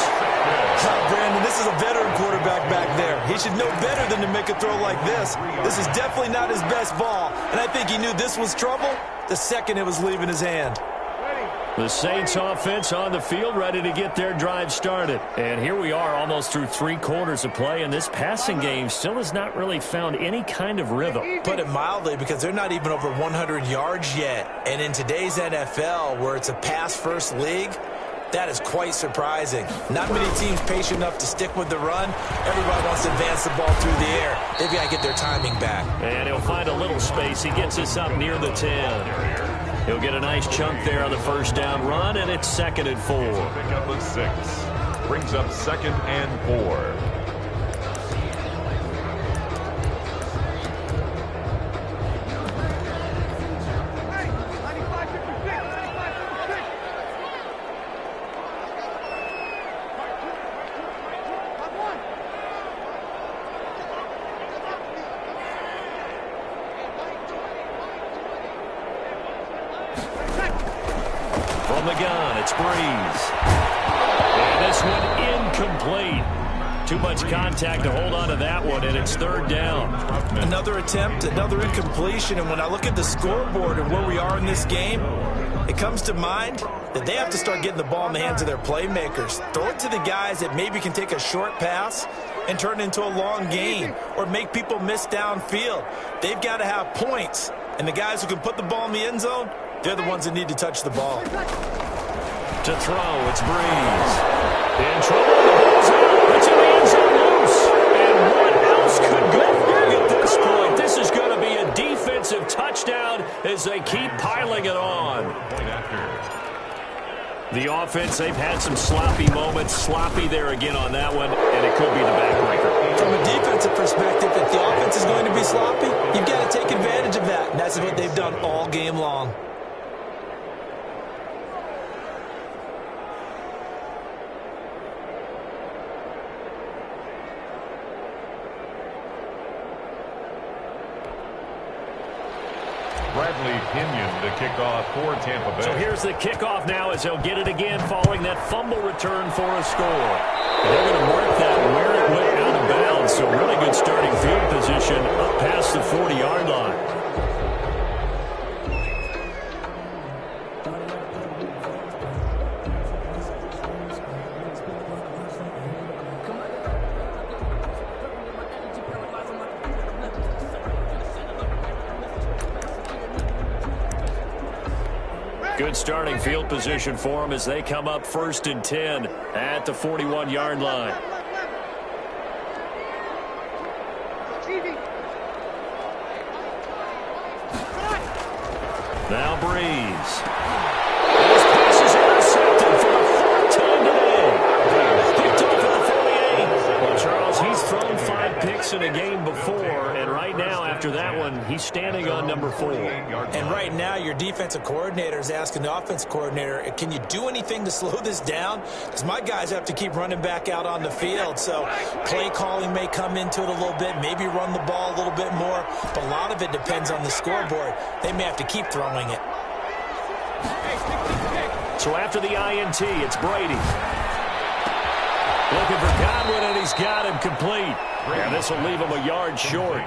Brandon, this is a veteran quarterback back there. He should know better than to make a throw like this. This is definitely not his best ball, and I think he knew this was trouble the second it was leaving his hand. The Saints offense on the field, ready to get their drive started. And here we are almost through 3 quarters of play, and this passing game still has not really found any kind of rhythm. Put it mildly, because they're not even over 100 yards yet. And in today's NFL, where it's a pass-first league, that is quite surprising. Not many teams patient enough to stick with the run. Everybody wants to advance the ball through the air. They've got to get their timing back. And he'll find a little space. He gets us up near the 10. He'll get a nice chunk there on the first down run, and it's 2nd and 4. Pick up a 6. Brings up 2nd and 4. From the gun, it's Breeze. And this one incomplete. Too much contact to hold on to that one, and it's 3rd down. Another attempt, another incompletion, and when I look at the scoreboard and where we are in this game, it comes to mind that they have to start getting the ball in the hands of their playmakers. Throw it to the guys that maybe can take a short pass and turn it into a long gain or make people miss downfield. They've got to have points, and the guys who can put the ball in the end zone, they're the ones that need to touch the ball. To throw, it's Breeze. In trouble, the ball's out. It's in the end zone loose. And what else could go wrong at this point? This is going to be a defensive touchdown as they keep piling it on. The offense, they've had some sloppy moments. Sloppy there again on that one, and it could be the backbreaker. From a defensive perspective, if the offense is going to be sloppy, you've got to take advantage of that. And that's what they've done all game long. Bradley Pinion to kick off for Tampa Bay. So here's the kickoff now as they'll get it again following that fumble return for a score. And they're going to mark that where it went out of bounds. So really good starting field position up past the 40-yard line. Good starting field position for them as they come up 1st and 10 at the 41-yard line. Now Breeze. This pass is intercepted for the 4th time today. Picked up at the 48. Well, Charles, he's thrown 5 picks in a game before, and right now after that one, he's standing on number 4. And right now, your defensive coordinator is asking the offense coordinator, can you do anything to slow this down? Because my guys have to keep running back out on the field. So play calling may come into it a little bit, maybe run the ball a little bit more. But a lot of it depends on the scoreboard. They may have to keep throwing it. So after the INT, it's Brady. Looking for Godwin, and he's got him complete. And this will leave him a yard short.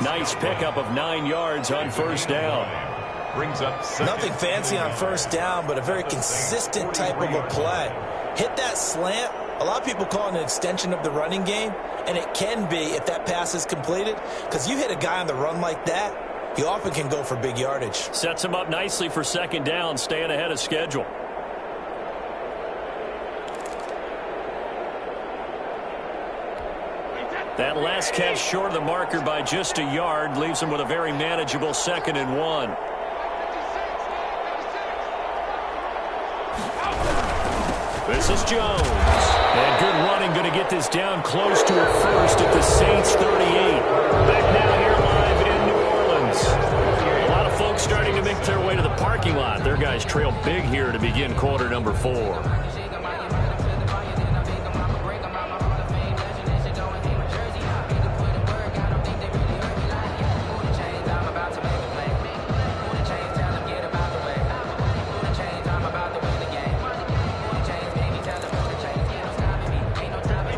Nice pickup of 9 yards on 1st down. Brings up nothing fancy on 1st down, but a very consistent type of a play. Hit that slant. A lot of people call it an extension of the running game, and it can be if that pass is completed. Because you hit a guy on the run like that, you often can go for big yardage. Sets him up nicely for 2nd down, staying ahead of schedule. That last catch short of the marker by just a yard leaves him with a very manageable 2nd and 1. This is Jones. And good running, going to get this down close to a first at the Saints 38. Back now here live in New Orleans. A lot of folks starting to make their way to the parking lot. Their guys trail big here to begin quarter number 4.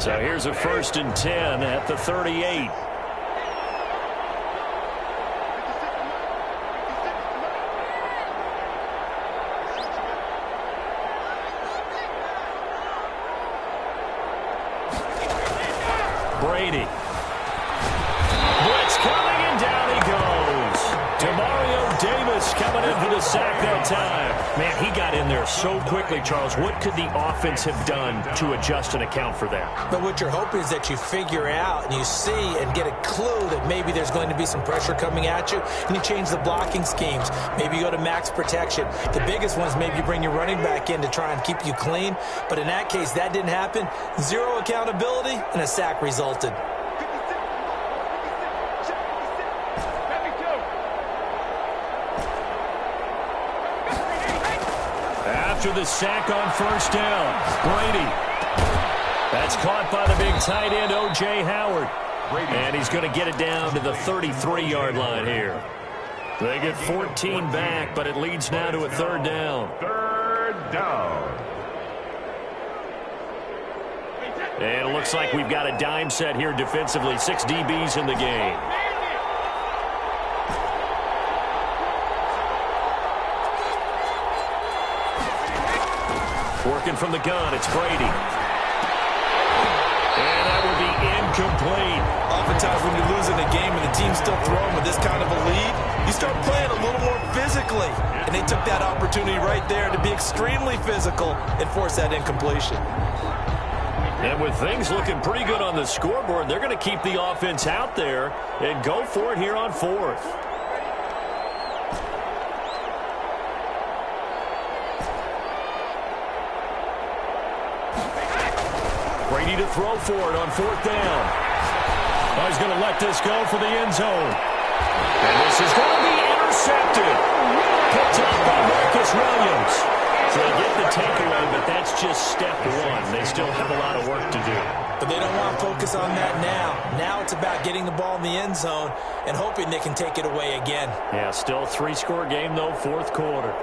So here's a 1st and 10 at the 38. Brady. Blitz coming and down he goes. Demario Davis coming in for the sack that time. Man, he got in there so quickly, Charles. What could the offense have done to adjust and account for that? But what you're hoping is that you figure out and you see and get a clue that maybe there's going to be some pressure coming at you, and you change the blocking schemes. Maybe you go to max protection. The biggest ones, maybe you bring your running back in to try and keep you clean. But in that case, that didn't happen. Zero accountability, and a sack resulted. After the sack on 1st down, Brady. That's caught by the big tight end, O.J. Howard. And he's going to get it down to the 33-yard line here. They get 14 back, but it leads now to a 3rd down. 3rd down. And it looks like we've got a dime set here defensively. 6 DBs in the game. Working from the gun, it's Brady. And that will be incomplete. Oftentimes when you're losing a game and the team's still throwing with this kind of a lead, you start playing a little more physically. And they took that opportunity right there to be extremely physical and force that incompletion. And with things looking pretty good on the scoreboard, they're going to keep the offense out there and go for it here on 4th. Brady to throw for it on 4th down. Oh, he's going to let this go for the end zone. And this is going to be intercepted. Picked up by Marcus Williams. So they get the takeaway, but that's just step 1. They still have a lot of work to do. But they don't want to focus on that now. Now it's about getting the ball in the end zone and hoping they can take it away again. Yeah, still 3-score game, though, 4th quarter.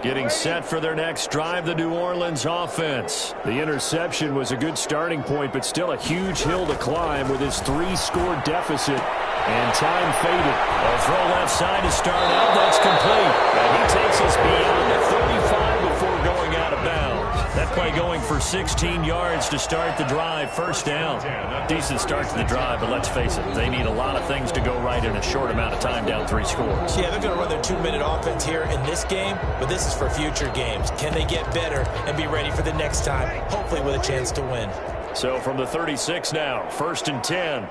Getting set for their next drive, the New Orleans offense. The interception was a good starting point, but still a huge hill to climb with his 3-score deficit. And time faded. A throw left side to start out. That's complete. And he takes us beyond the 35 before going out of bounds. That play going for 16 yards to start the drive. 1st down. Decent start to the drive, but let's face it, they need a lot of things to go right in a short amount of time, down 3 scores. Yeah, they're going to run their 2-minute offense here in this game, but this is for future games. Can they get better and be ready for the next time, hopefully with a chance to win? So from the 36 now, 1st and 10.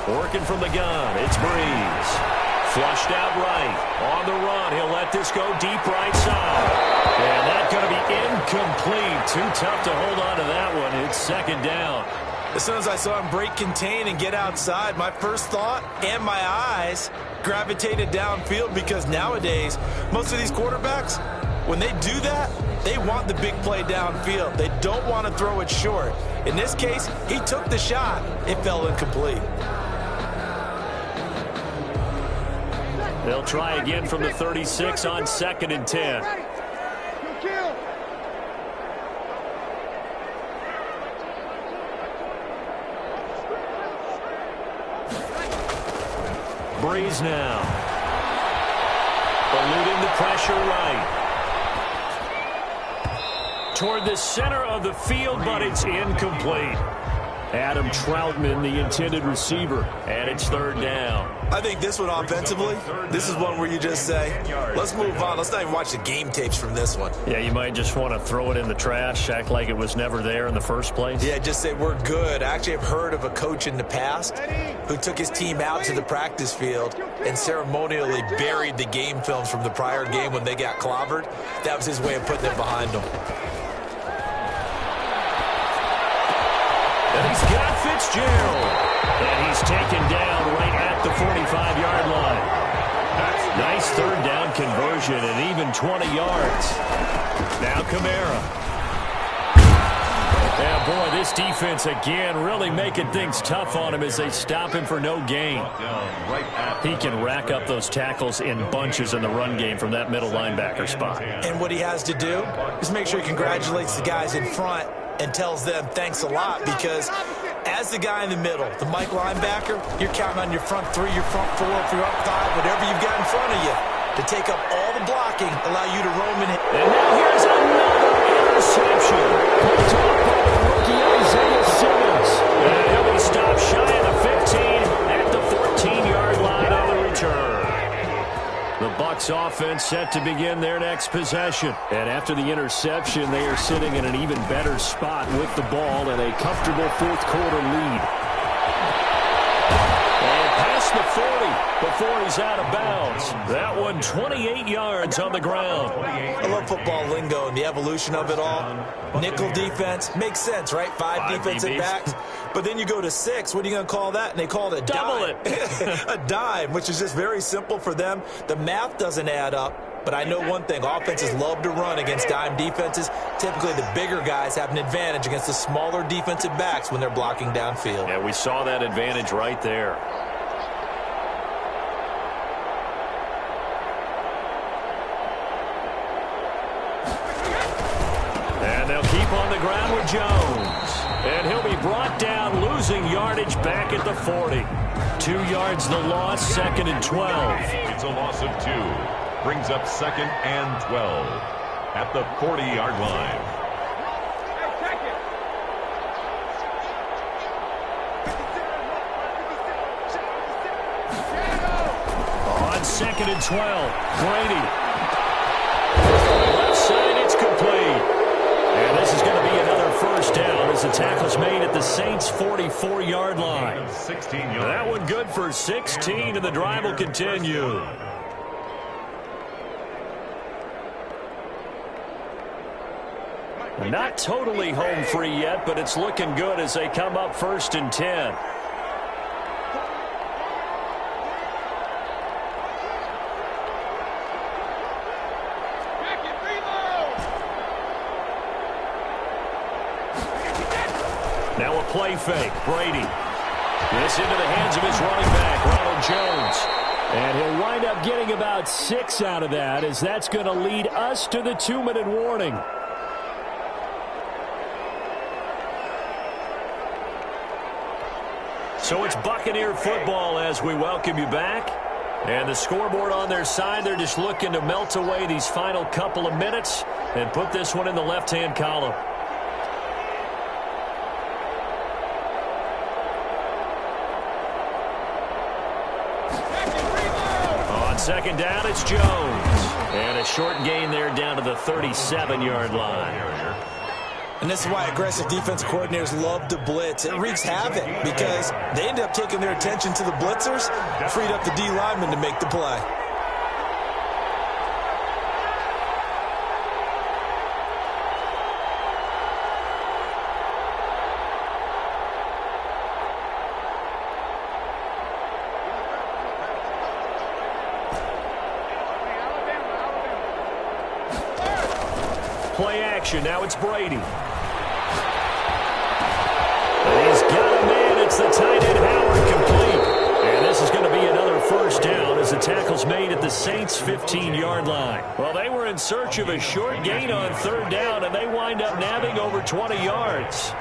Working from the gun, it's Breeze. Flushed out right. On the run, he'll let this go deep right side. And that's going to be incomplete. Too tough to hold on to that one. It's 2nd down. As soon as I saw him break contain and get outside, my first thought and my eyes gravitated downfield, because nowadays, most of these quarterbacks, when they do that, they want the big play downfield. They don't want to throw it short. In this case, he took the shot. It fell incomplete. They'll try again from the 36 on 2nd and 10. Breeze now. Eluding the pressure right. Toward the center of the field, but it's incomplete. Adam Troutman, the intended receiver. And it's third down. I think this one offensively, this is one where you just say, let's move on. Let's not even watch the game tapes from this one. Yeah, you might just want to throw it in the trash, act like it was never there in the first place. Yeah, just say we're good. I actually have heard of a coach in the past who took his team out to the practice field and ceremonially buried the game films from the prior game when they got clobbered. That was his way of putting it behind them. And he's got Fitzgerald. And he's taken down right at the 45-yard line. Nice third down conversion and even 20 yards. Now Kamara. Yeah, boy, this defense again really making things tough on him as they stop him for no gain. He can rack up those tackles in bunches in the run game from that middle linebacker spot. And what he has to do is make sure he congratulates the guys in front and tells them thanks a lot, because as the guy in the middle, the Mike linebacker, you're counting on your front three, your front four, if you're up five, whatever you've got in front of you to take up all the blocking, allow you to roam in. And now here's another interception. Picked off by the rookie Isaiah Simmons. And he'll be stopped shy of the 15 at the 14-yard line on the return. The Bucs offense set to begin their next possession. And after the interception, they are sitting in an even better spot with the ball and a comfortable fourth-quarter lead. And past the 40 before he's out of bounds. That one 28 yards on the ground. I love football lingo and the evolution of it all. Nickel defense makes sense, right? Five defensive backs. But then you go to 6. What are you going to call that? And they call it a double dime. A dime, which is just very simple for them. The math doesn't add up. But I know one thing. Offenses love to run against dime defenses. Typically, the bigger guys have an advantage against the smaller defensive backs when they're blocking downfield. Yeah, we saw that advantage right there. And they'll keep on the ground with Jones. And he'll be brought down, losing yardage back at the 40. 2 yards the loss, second and 12. It's a loss of 2. Brings up second and 12 at the 40-yard line. On second and 12, Brady. Left side, it's complete. And this is going to be another first down as the tackle's made at the Saints' 44-yard line. 16 yards. That one good for 16, and the drive will continue. Not totally home free yet, but it's looking good as they come up first and 10. Now a play fake. Brady. This into the hands of his running back, Ronald Jones. And he'll wind up getting about 6 out of that, as that's going to lead us to the 2-minute warning. So it's Buccaneer football as we welcome you back. And the scoreboard on their side, they're just looking to melt away these final couple of minutes and put this one in the left-hand column. On second down, it's Jones. And a short gain there down to the 37-yard line. And this is why aggressive defense coordinators love to blitz. It wreaks havoc because they end up taking their attention to the blitzers, freed up the D lineman to make the play. Play action. Now it's Brady. He's got a man. It's the tight end, Howard, complete. And this is going to be another first down as the tackle's made at the Saints' 15-yard line. Well, they were in search of a short gain on third down, and they wind up nabbing over 20 yards.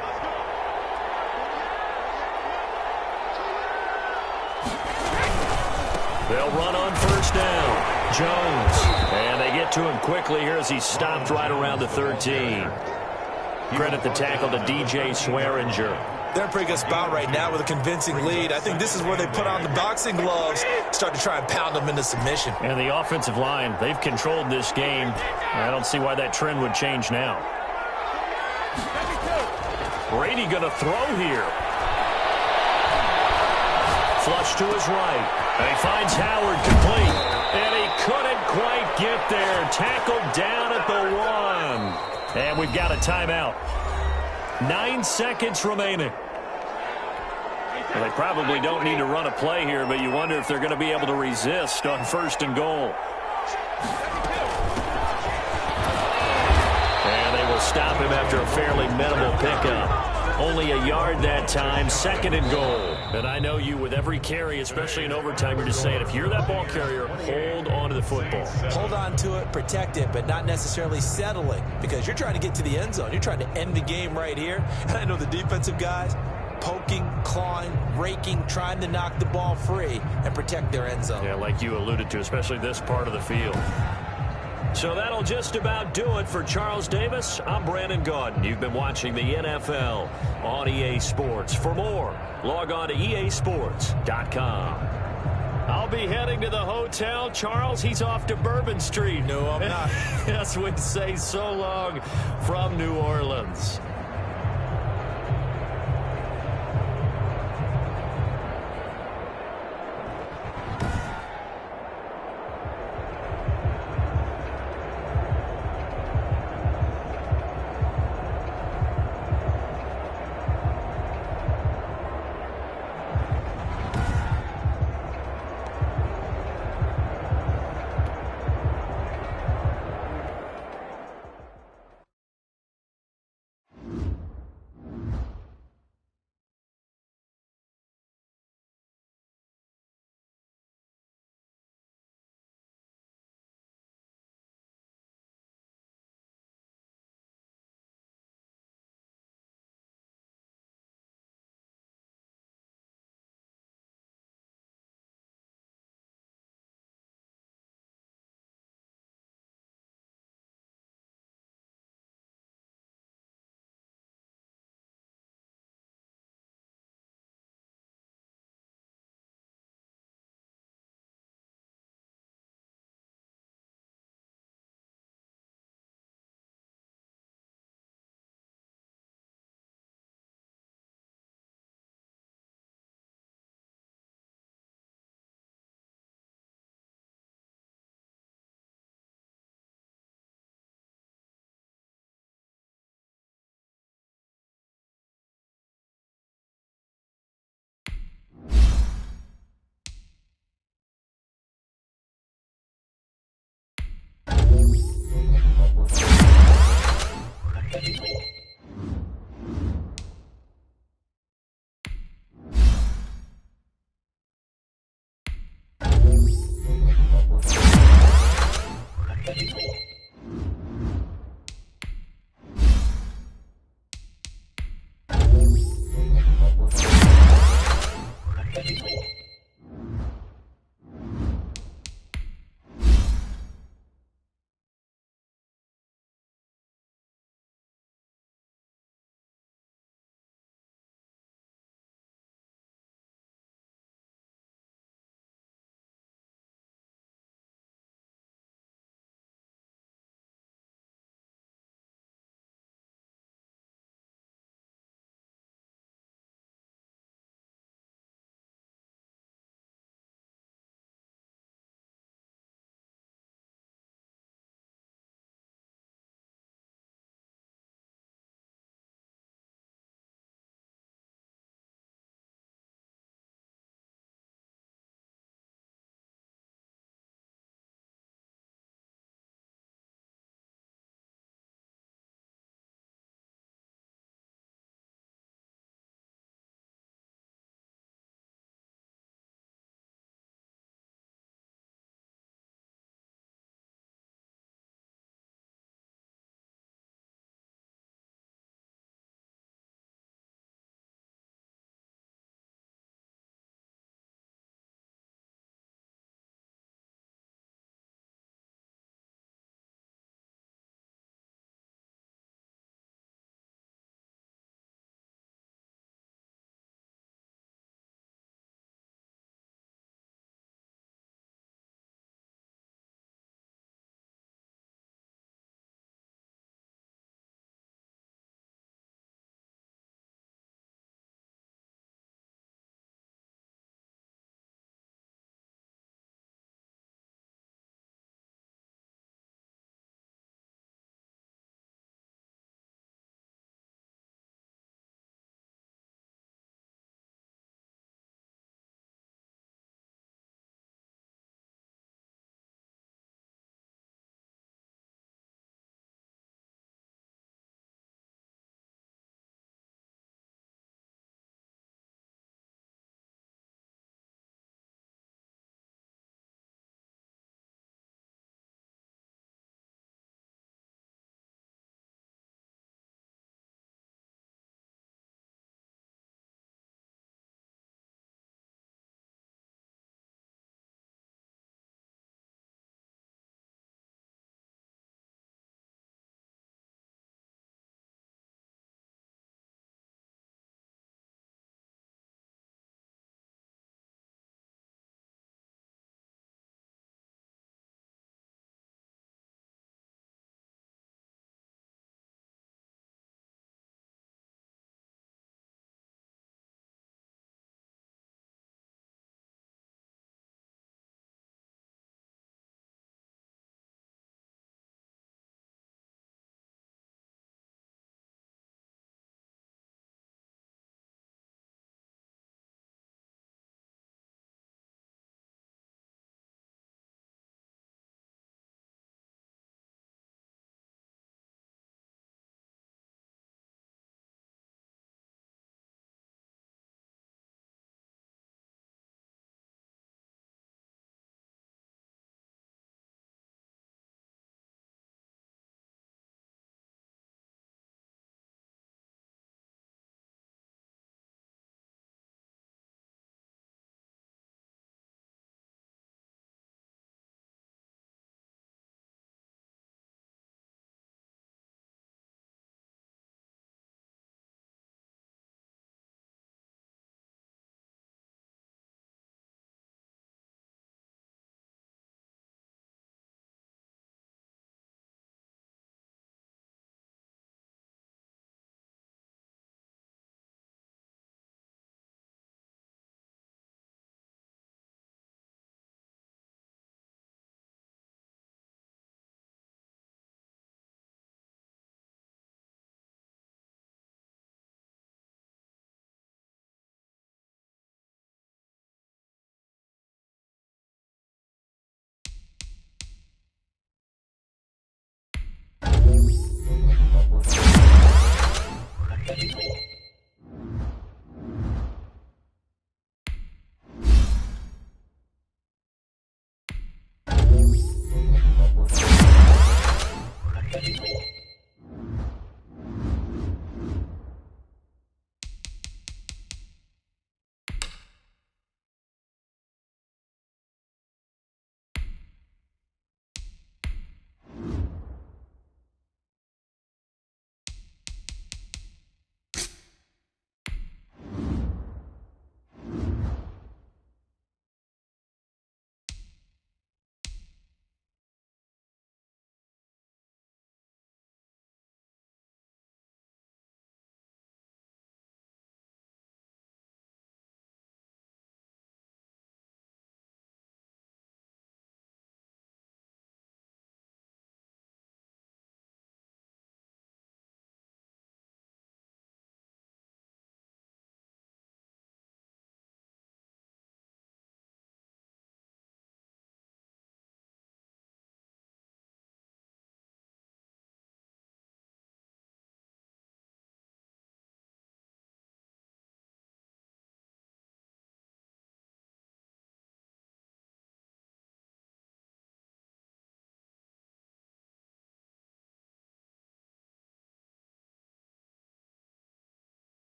They'll run on first down. Jones. And they get to him quickly here as he's stopped right around the 13. Credit the tackle to DJ Swearinger. They're in a pretty good spot right now with a convincing lead. I think this is where they put on the boxing gloves, start to try and pound them into submission. And the offensive line, they've controlled this game. I don't see why that trend would change now. Brady going to throw here. Flush to his right. And he finds Howard complete. And he couldn't quite get there. Tackled down at the 1. And we've got a timeout. 9 seconds remaining. Well, they probably don't need to run a play here, but you wonder if they're going to be able to resist on 1st and goal. And they will stop him after a fairly minimal pickup. Only a yard that time, 2nd and goal. And I know you, with every carry, especially in overtime, you're just saying, if you're that ball carrier, hold on to the football. Hold on to it, protect it, but not necessarily settling, because you're trying to get to the end zone. You're trying to end the game right here. And I know the defensive guys, poking, clawing, raking, trying to knock the ball free and protect their end zone. Yeah, like you alluded to, especially this part of the field. So that'll just about do it for Charles Davis. I'm Brandon Gaudin. You've been watching the NFL on EA Sports. For more, log on to easports.com. I'll be heading to the hotel. Charles, he's off to Bourbon Street. No, I'm not. Yes, we'd say so long from New Orleans.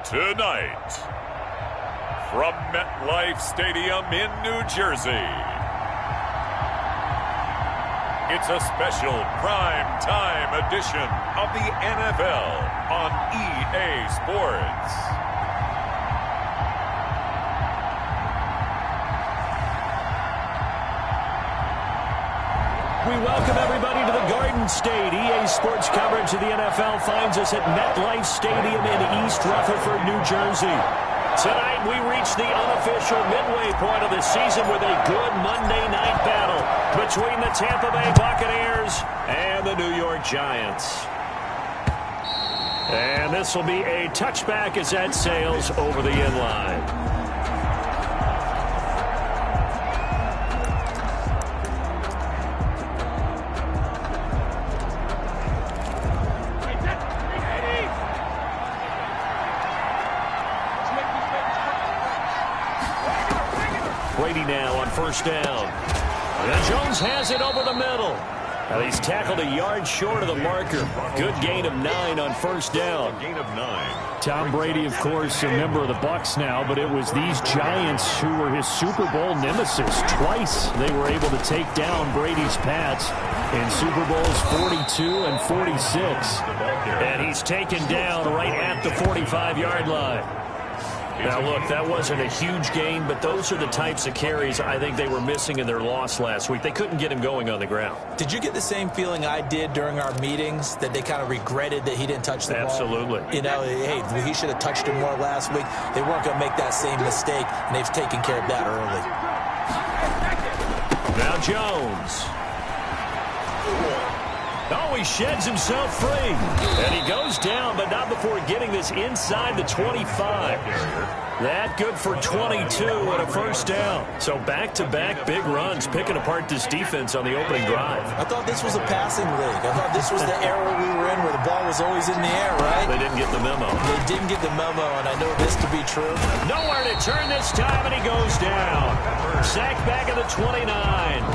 Tonight, from MetLife Stadium in New Jersey, it's a special prime time edition of the NFL on EA Sports. We welcome everybody to the Garden State. EA Sports coverage of the NFL finds us at MetLife Stadium in East Rutherford, New Jersey. Tonight we reach the unofficial midway point of the season with a good Monday night battle between the Tampa Bay Buccaneers and the New York Giants. And this will be a touchback as that sails over the end line. Brady now on first down. And Jones has it over the middle. Now he's tackled a yard short of the marker. Good gain of 9 on first down. Gain of 9. Tom Brady, of course, a member of the Bucs now, but it was these Giants who were his Super Bowl nemesis. Twice they were able to take down Brady's Pats in Super Bowls 42 and 46. And he's taken down right at the 45-yard line. Now, look, that wasn't a huge gain, but those are the types of carries I think they were missing in their loss last week. They couldn't get him going on the ground. Did you get the same feeling I did during our meetings, that they kind of regretted that he didn't touch the ball? Absolutely. You know, hey, he should have touched it more last week. They weren't going to make that same mistake, and they've taken care of that early. Now Jones. Oh, he sheds himself free. And he goes down, but not before getting this inside the 25. That good for 22 and a first down. So back-to-back big runs, picking apart this defense on the opening drive. I thought this was a passing league. I thought this was the era we were in where the ball was always in the air, right? They didn't get the memo. They didn't get the memo, and I know this to be true. Nowhere to turn this time, and he goes down. Sacked back at the 29.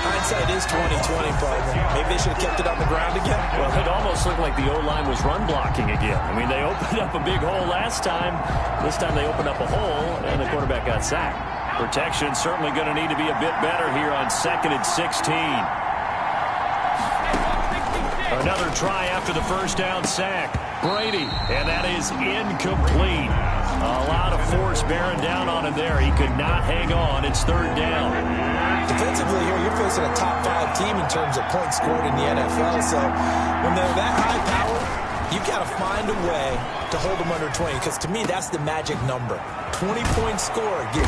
Hindsight is 20/20, partner. Maybe they should have kept it on the ground again. Well, it almost looked like the O-line was run blocking again. I mean, they opened up a big hole last time. This time they opened up a hole, and the quarterback got sacked. Protection certainly going to need to be a bit better here on 2nd and 16. Another try after the first down sack. Brady, and that is incomplete. A lot of force bearing down on him there. He could not hang on. It's 3rd down. Defensively here, you're facing a top 5 team in terms of points scored in the NFL. So when they're that high powered, you've got to find a way to hold them under 20. Because to me, that's the magic number. 20 points scored. You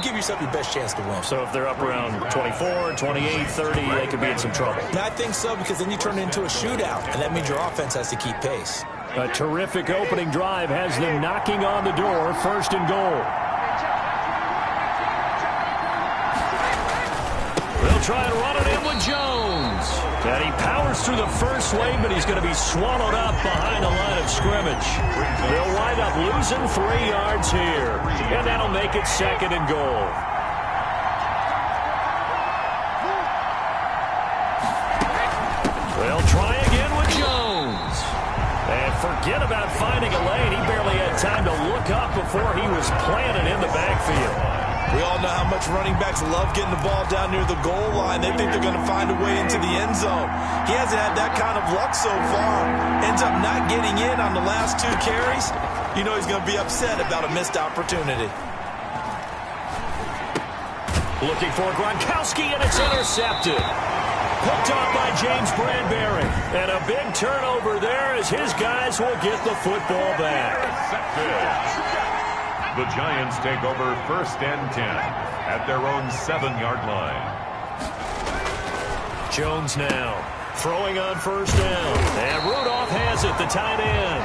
give yourself your best chance to win. So if they're up around 24, 28, 30, they could be in some trouble. And I think so, because then you turn it into a shootout. And that means your offense has to keep pace. A terrific opening drive has them knocking on the door. 1st and goal. They'll try and run it in with Jones. And he powers through the first wave, but he's going to be swallowed up behind the line of scrimmage. They'll wind up losing 3 yards here. And that'll make it 2nd and goal. They'll try again with Jones. And forget about finding a lane. He barely had time to look up before he was planted in the backfield. We all know how much running backs love getting the ball down near the goal line. They think they're going to find a way into the end zone. He hasn't had that kind of luck so far. Ends up not getting in on the last 2 carries. You know he's going to be upset about a missed opportunity. Looking for Gronkowski, and it's intercepted. Picked off by James Bradbury. And a big turnover there as his guys will get the football back. The Giants take over 1st and 10 at their own 7-yard line. Jones now throwing on first down. And Rudolph has it, the tight end.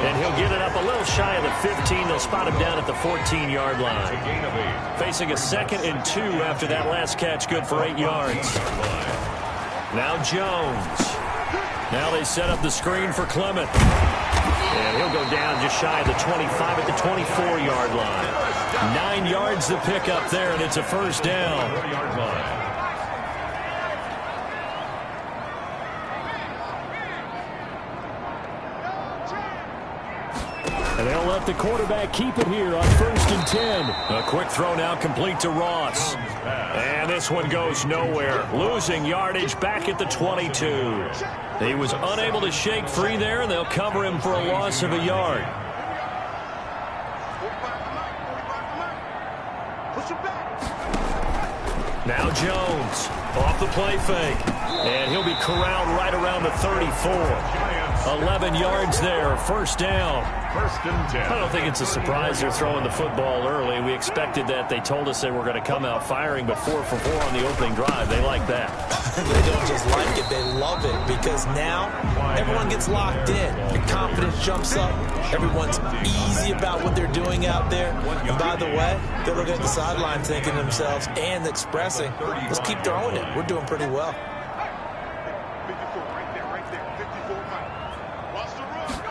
And he'll get it up a little shy of the 15. They'll spot him down at the 14-yard line. A gain of 8. Facing a 2nd and 2 after that last catch, good for 8 yards. Now Jones. Now they set up the screen for Clement. And he'll go down just shy of the 25 at the 24-yard line. 9 yards to pick up there, and it's a first down. 4-yard line. the quarterback keep it here on 1st and 10. A quick throw now complete to Ross. And this one goes nowhere. Losing yardage back at the 22. He was unable to shake free there, and they'll cover him for a loss of a yard. Now Jones off the play fake. And he'll be corralled right around the 34. 11 yards there, 1st down. 1st and 10. I don't think it's a surprise they're throwing the football early. We expected that. They told us they were going to come out firing, but 4 for 4 on the opening drive. They like that. They don't just like it, they love it, because now everyone gets locked in. Your confidence jumps up. Everyone's easy about what they're doing out there. And by the way, they're looking at the sideline thinking to themselves and expressing, let's keep throwing it. We're doing pretty well.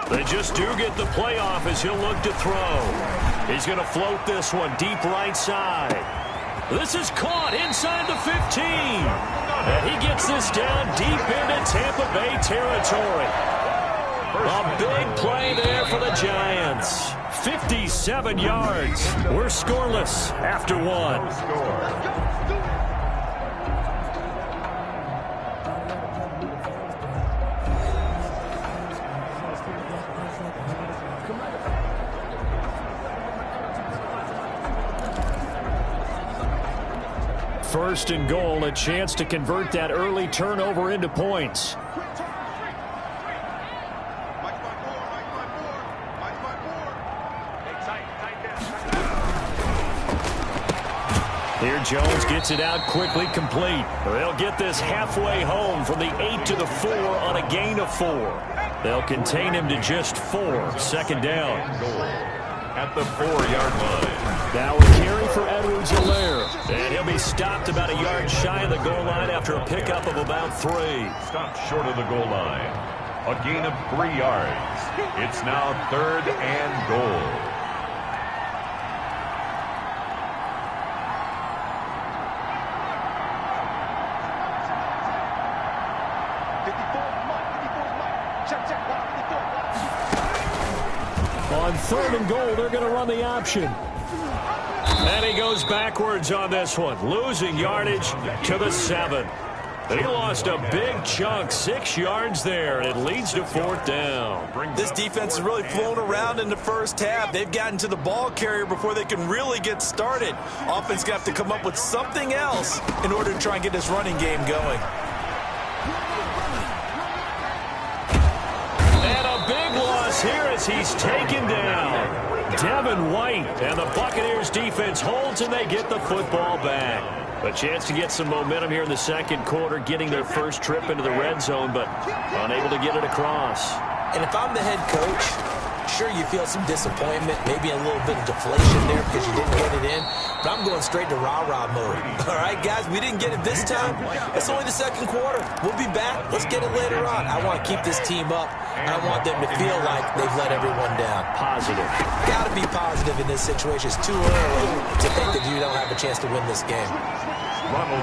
They just do get the playoff as he'll look to throw. He's going to float this one deep right side. This is caught inside the 15. And he gets this down deep into Tampa Bay territory. A big play there for the Giants. 57 yards. We're scoreless after 1. First and goal, a chance to convert that early turnover into points. Here Jones gets it out quickly, complete. They'll get this halfway home from the 8 to the 4 on a gain of 4. They'll contain him to just 4. 2nd down. At the 4-yard line. Now a carry for Edwards-Helaire. And he'll be stopped about a yard shy of the goal line after a pickup of about 3. Stopped short of the goal line. A gain of 3 yards. It's now 3rd and goal. On 3rd and goal, they're going to run the option. And he goes backwards on this one, losing yardage to the 7. He lost a big chunk, 6 yards there, and it leads to 4th down. This defense is really flown around in the first half. They've gotten to the ball carrier before they can really get started. Offense going to have to come up with something else in order to try and get this running game going. And a big loss here as he's taken down. Devin White, and the Buccaneers defense holds, and they get the football back. A chance to get some momentum here in the 2nd quarter, getting their first trip into the red zone, but unable to get it across. And if I'm the head coach, sure you feel some disappointment, maybe a little bit of deflation there because you didn't get it in, but I'm going straight to rah-rah mode. All right, guys, we didn't get it this time. It's only the 2nd quarter. We'll be back. Let's get it later on. I want to keep this team up. I don't want them to feel like they've let everyone down. Positive. Got to be positive in this situation. It's too early to think that you don't have a chance to win this game.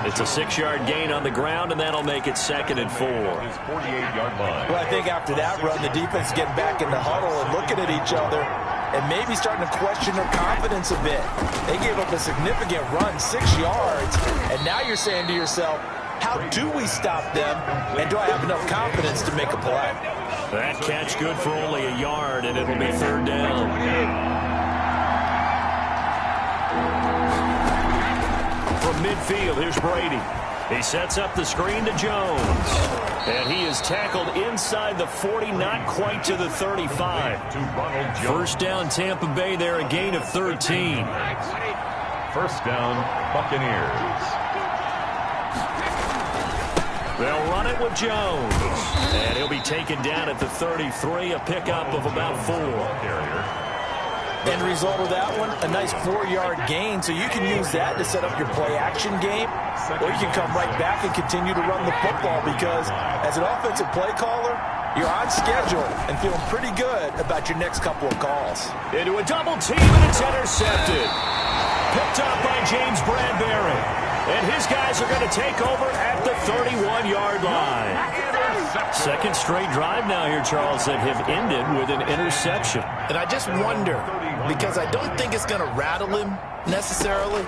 It's a 6-yard gain on the ground, and that'll make it 2nd and 4. His 48-yard line. Well, I think after that run, the defense is getting back in the huddle and looking at each other and maybe starting to question their confidence a bit. They gave up a significant run, 6 yards, and now you're saying to yourself, how do we stop them, and do I have enough confidence to make a play? That catch good for only a yard, and it'll be 3rd down. From midfield, here's Brady. He sets up the screen to Jones. And he is tackled inside the 40, not quite to the 35. First down, Tampa Bay there, a gain of 13. 1st down, Buccaneers. They'll run it with Jones. And he'll be taken down at the 33, a pickup of about 4. End result of that one, a nice 4-yard gain, so you can use that to set up your play-action game, or you can come right back and continue to run the football because as an offensive play caller, you're on schedule and feeling pretty good about your next couple of calls. Into a double team, and it's intercepted. Picked up by James Bradbury. And his guys are going to take over at the 31-yard line. Second straight drive now here, Charles, that have ended with an interception. And I just wonder, because I don't think it's going to rattle him necessarily,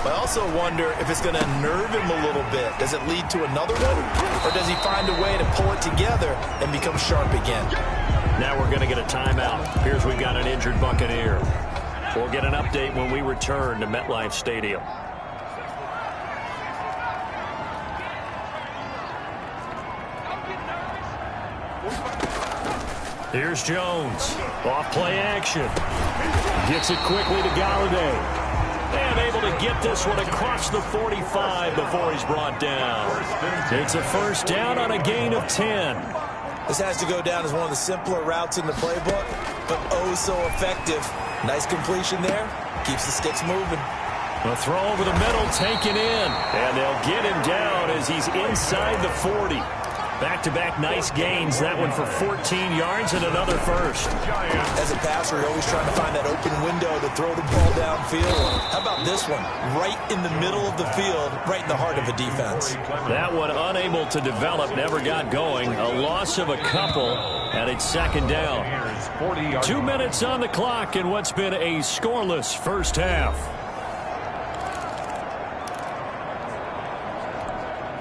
but I also wonder if it's going to unnerve him a little bit. Does it lead to another one? Or does he find a way to pull it together and become sharp again? Now we're going to get a timeout. Here's we've got an injured Buccaneer. We'll get an update when we return to MetLife Stadium. Here's Jones. Off play action. Gets it quickly to Galladay. And able to get this one across the 45 before he's brought down. It's a first down on a gain of 10. This has to go down as one of the simpler routes in the playbook, but oh so effective. Nice completion there. Keeps the sticks moving. A throw over the middle, taken in. And they'll get him down as he's inside the 40. Back-to-back nice gains. That one for 14 yards and another first. As a passer, you're always trying to find that open window to throw the ball downfield. How about this one? Right in the middle of the field, right in the heart of a defense. That one unable to develop, never got going. A loss of a couple, and it's second down. 2 minutes on the clock in what's been a scoreless first half.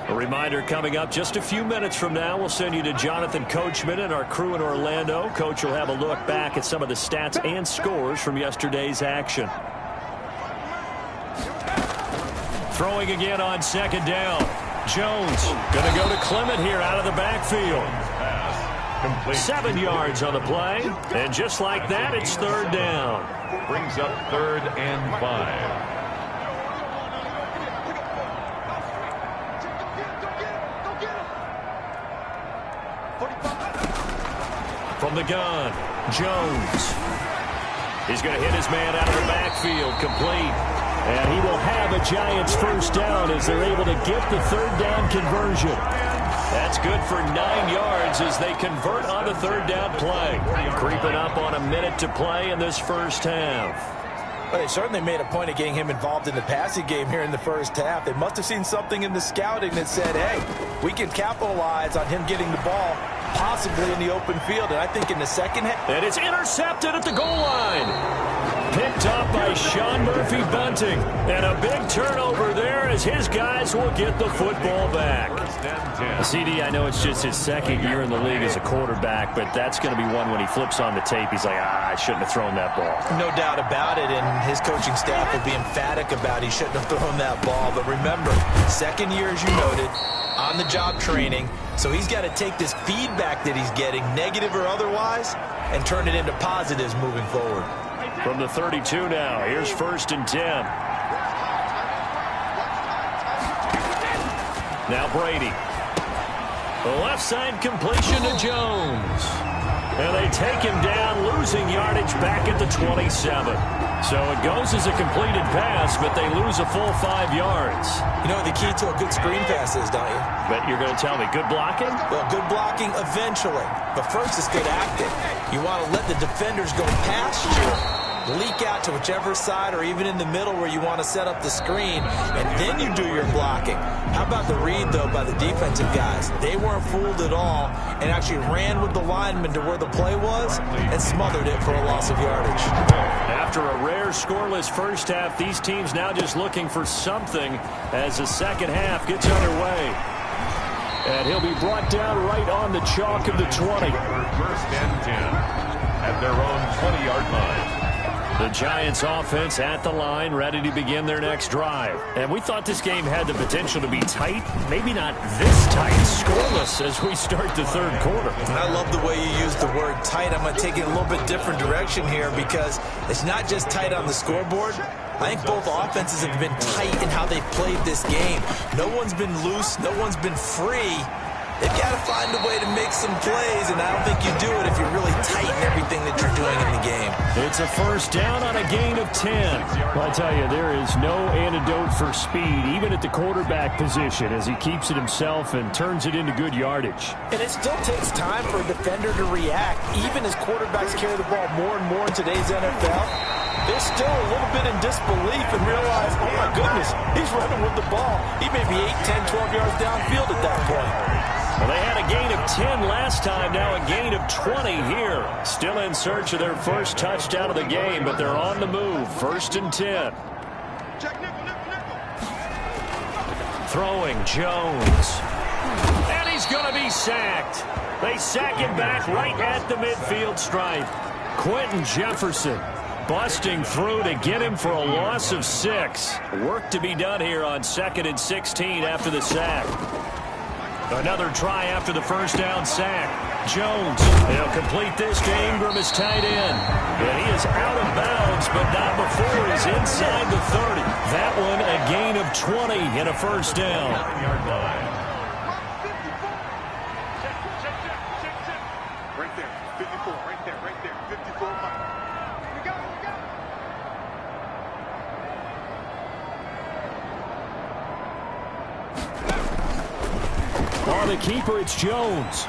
A reminder coming up just a few minutes from now, we'll send you to Jonathan Coachman and our crew in Orlando. Coach will have a look back at some of the stats and scores from yesterday's action. Throwing again on second down. Jones going to go to Clement here out of the backfield. 7 yards on the play. And just like that, it's third down. Brings up 3rd and 5. From the gun, Jones. He's going to hit his man out of the backfield, complete. And he will have a Giants first down as they're able to get the third down conversion. That's good for 9 yards as they convert on the third down play. Creeping up on a minute to play in this first half. Well, they certainly made a point of getting him involved in the passing game here in the first half. They must have seen something in the scouting that said, hey, we can capitalize on him getting the ball possibly in the open field. And I think in the second half. And it's intercepted at the goal line. Picked up by Sean Murphy-Bunting. And a big turnover there as his guys will get the football back. CD, I know it's just his second year in the league as a quarterback, but that's going to be one when he flips on the tape. He's like, I shouldn't have thrown that ball. No doubt about it, and his coaching staff will be emphatic about he shouldn't have thrown that ball. But remember, second year, as you noted, on-the-job training, so he's got to take this feedback that he's getting, negative or otherwise, and turn it into positives moving forward. From the 32 now, here's 1st and 10. Now Brady. The left side completion to Jones. And they take him down, losing yardage back at the 27. So it goes as a completed pass, but they lose a full 5 yards. You know what the key to a good screen pass is, don't you? But you're going to tell me, good blocking? Well, good blocking eventually. But first, it's good acting. You want to let the defenders go past you, leak out to whichever side or even in the middle where you want to set up the screen, and then you do your blocking. How about the read, though, by the defensive guys? They weren't fooled at all and actually ran with the lineman to where the play was and smothered it for a loss of yardage. After a rare scoreless first half, these teams now just looking for something as the second half gets underway. And he'll be brought down right on the chalk of the 20. 1st and 10 at their own 20-yard line. The Giants offense at the line, ready to begin their next drive. And we thought this game had the potential to be tight, maybe not this tight, scoreless as we start the third quarter. And I love the way you use the word tight. I'm going to take it a little bit different direction here because it's not just tight on the scoreboard. I think both offenses have been tight in how they've played this game. No one's been loose. No one's been free. They've got to find a way to make some plays, and I don't think you do it if you really tighten everything that you're doing in the game. It's a first down on a gain of 10. Well, I tell you, there is no antidote for speed, even at the quarterback position, as he keeps it himself and turns it into good yardage. And it still takes time for a defender to react, even as quarterbacks carry the ball more and more in today's NFL. They're still a little bit in disbelief and realize, oh my goodness, he's running with the ball. He may be 8, 10, 12 yards downfield at that point. Well, they had a gain of 10 last time, now a gain of 20 here. Still in search of their first touchdown of the game, but they're on the move. 1st and 10. Throwing, Jones. And he's going to be sacked. They sack him back right at the midfield stripe. Quentin Jefferson busting through to get him for a loss of 6. Work to be done here on 2nd and 16 after the sack. Another try after the first down sack. Jones, he'll complete this to Ingram as tight end. And he is out of bounds, but not before he's inside the 30. That one a gain of 20 and a first down. Right there, 54, right there, 54 Mike. We got it. On the keeper, it's Jones.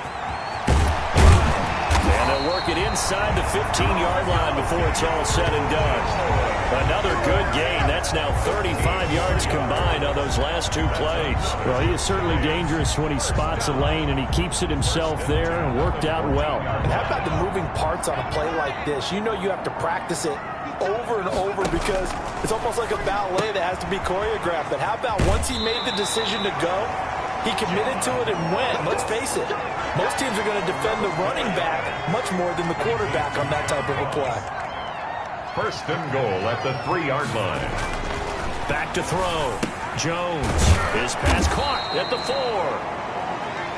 And they'll work it inside the 15-yard line before it's all said and done. Another good gain. That's now 35 yards combined on those last 2 plays. Well, he is certainly dangerous when he spots a lane, and he keeps it himself there and worked out well. And how about the moving parts on a play like this? You know you have to practice it over and over because it's almost like a ballet that has to be choreographed. But how about once he made the decision to go, he committed to it and went. Let's face it, most teams are going to defend the running back much more than the quarterback on that type of a play. 1st and goal at the 3-yard line. Back to throw. Jones. His pass caught at the 4.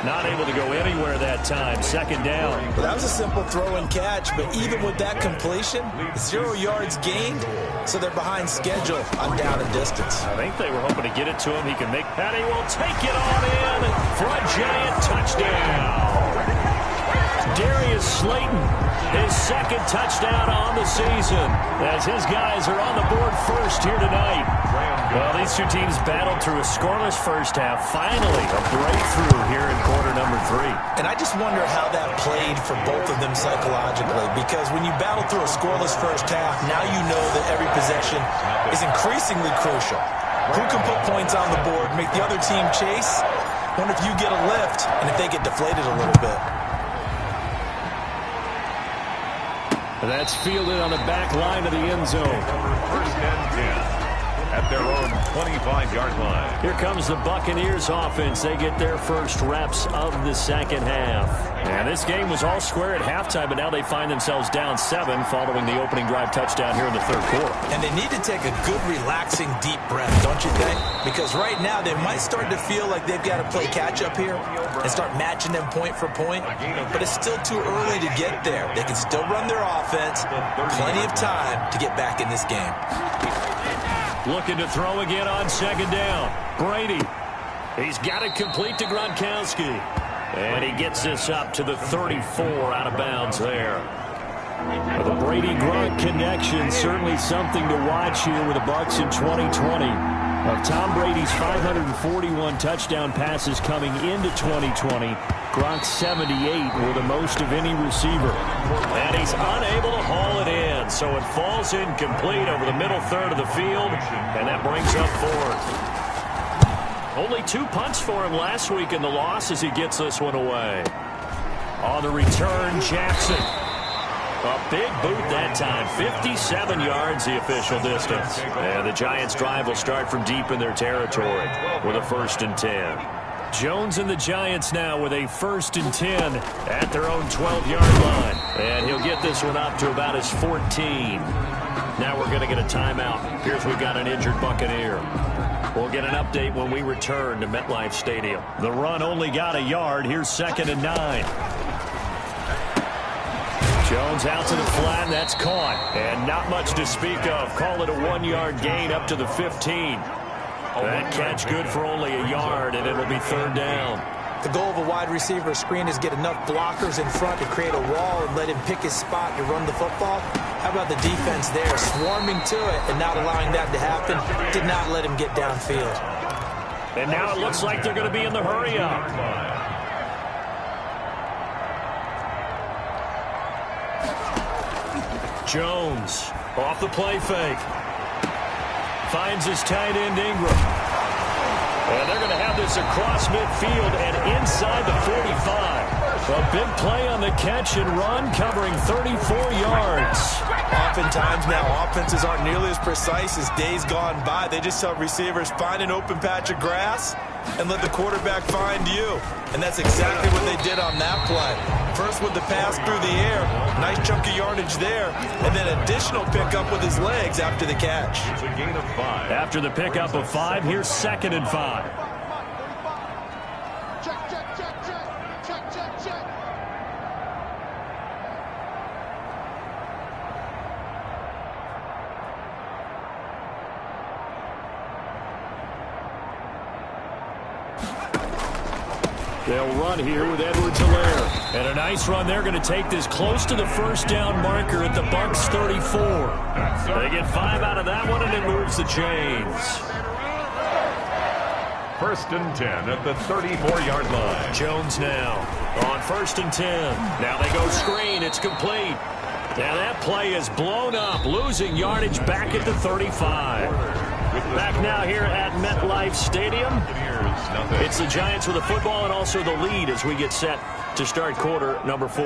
Not able to go anywhere that time. 2nd down. Well, that was a simple throw and catch, but even with that completion, 0 yards gained, so they're behind schedule on down and distance. I think they were hoping to get it to him. He can make, and he will take it on in for a Giant touchdown. Darius Slayton, his 2nd touchdown on the season, as his guys are on the board first here tonight. Well, these 2 teams battled through a scoreless first half. Finally, a breakthrough here in quarter number 3. And I just wonder how that played for both of them psychologically, because when you battle through a scoreless first half, now you know that every possession is increasingly crucial. Who can put points on the board, make the other team chase? Wonder if you get a lift and if they get deflated a little bit. That's fielded on the back line of the end zone. 1st and 10. At their own 25-yard line. Here comes the Buccaneers offense. They get their first reps of the 2nd half. And this game was all square at halftime, but now they find themselves down 7 following the opening drive touchdown here in the 3rd quarter. And they need to take a good, relaxing, deep breath, don't you think? Because right now they might start to feel like they've got to play catch-up here and start matching them point for point. But it's still too early to get there. They can still run their offense. Plenty of time to get back in this game. Looking to throw again on 2nd down. Brady. He's got it complete to Gronkowski. And he gets this up to the 34 out of bounds there. The Brady-Gronk connection, certainly something to watch here with the Bucs in 2020. Of Tom Brady's 541 touchdown passes coming into 2020, Gronk's 78 were the most of any receiver. And he's unable to haul it in, so it falls incomplete over the middle third of the field, and that brings up 4th. Only 2 punts for him last week in the loss as he gets this one away. On the return, Jackson. A big boot that time. 57 yards the official distance. And the Giants' drive will start from deep in their territory with a 1st and 10. Jones and the Giants now with a 1st and 10 at their own 12-yard line. And he'll get this one up to about his 14. Now we're going to get a timeout. Here's we've got an injured Buccaneer. We'll get an update when we return to MetLife Stadium. The run only got a yard. Here's 2nd and 9. Jones out to the flat, and that's caught. And not much to speak of. Call it a 1-yard gain up to the 15. That catch good for only a yard, and it'll be 3rd down. The goal of a wide receiver screen is get enough blockers in front to create a wall and let him pick his spot to run the football. How about the defense there, swarming to it and not allowing that to happen? Did not let him get downfield. And now it looks like they're going to be in the hurry-up. Jones off the play fake. Finds his tight end Ingram. And they're going to have this across midfield and inside the 45. A big play on the catch and run, covering 34 yards. Oftentimes now, offenses aren't nearly as precise as days gone by. They just tell receivers, find an open patch of grass and let the quarterback find you. And that's exactly what they did on that play. First with the pass through the air, nice chunk of yardage there, and then additional pickup with his legs after the catch. It's a gain of 5. After the pickup of 5, here's 2nd and 5. Check, check, check, check. Check, check, check. They'll run here with Edwards-Helaire. And a nice run. They're going to take this close to the first down marker at the Bucs 34. They get 5 out of that one, and it moves the chains. 1st and 10 at the 34-yard line. Jones now on 1st and 10. Now they go screen. It's complete. Now that play is blown up, losing yardage back at the 35. Back now here at MetLife Stadium. It's the Giants with the football and also the lead as we get set to start quarter number 4.